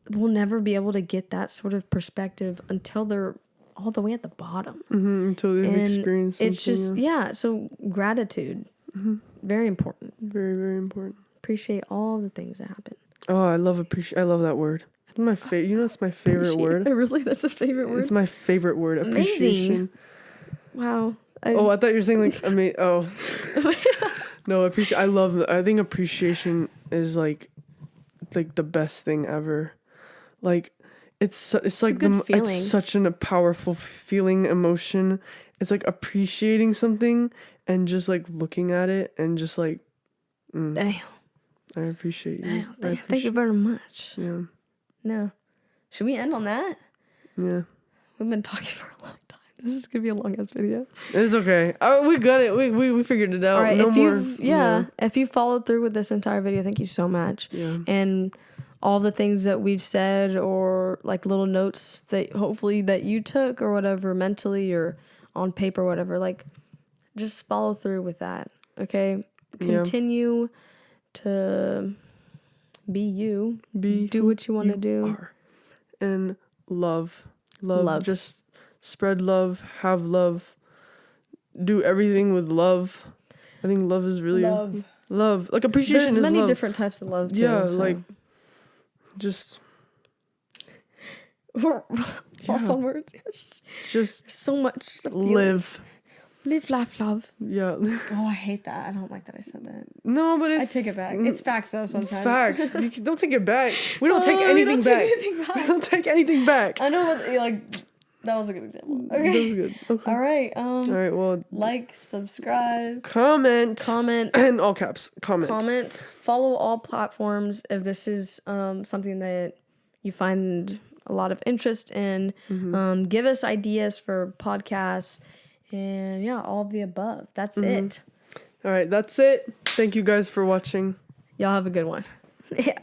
will never be able to get that sort of perspective until they're all the way at the bottom. Until they've experienced something. It's just, so gratitude, very important. Very, very important. Appreciate all the things that happen. Oh, I love that word. My favorite. You know, it's my favorite word. Really, that's a favorite word. It's my favorite word. Appreciation. Amazing. Wow. I thought you were saying like amazing. Oh, no, appreciate. I think appreciation is like the best thing ever. Like, it's like it's such a powerful feeling, emotion. It's like appreciating something and just like looking at it and just like, Damn. I appreciate you. Thank you very much. Yeah. No. Should we end on that? Yeah. We've been talking for a long time. This is gonna be a long ass video. It's okay. We got it. We figured it out. All right. No more. If you followed through with this entire video, thank you so much. Yeah. And all the things that we've said, or like little notes that hopefully that you took or whatever, mentally or on paper, or whatever, like just follow through with that. Okay. Continue to be you. Do what you want to do. And love. Just spread love. Have love. Do everything with love. I think love is really love. Like appreciation. There's is many love. different types of love too. Yeah, so. like just lost on words. Just so much. Just live, laugh, love. Yeah. Oh, I hate that. I don't like that I said that. No, but I take it back. It's facts though. Sometimes it's facts. Don't take it back. We don't take anything back. We don't take anything back. I know, but like that was a good example. Okay. That was good. Okay. All right. All right. Well, like, subscribe, comment, and all caps. Comment. Follow all platforms if this is something that you find a lot of interest in. Give us ideas for podcasts, and all of the above. That's it. All right. That's it. Thank you guys for watching. Y'all have a good one. Okay.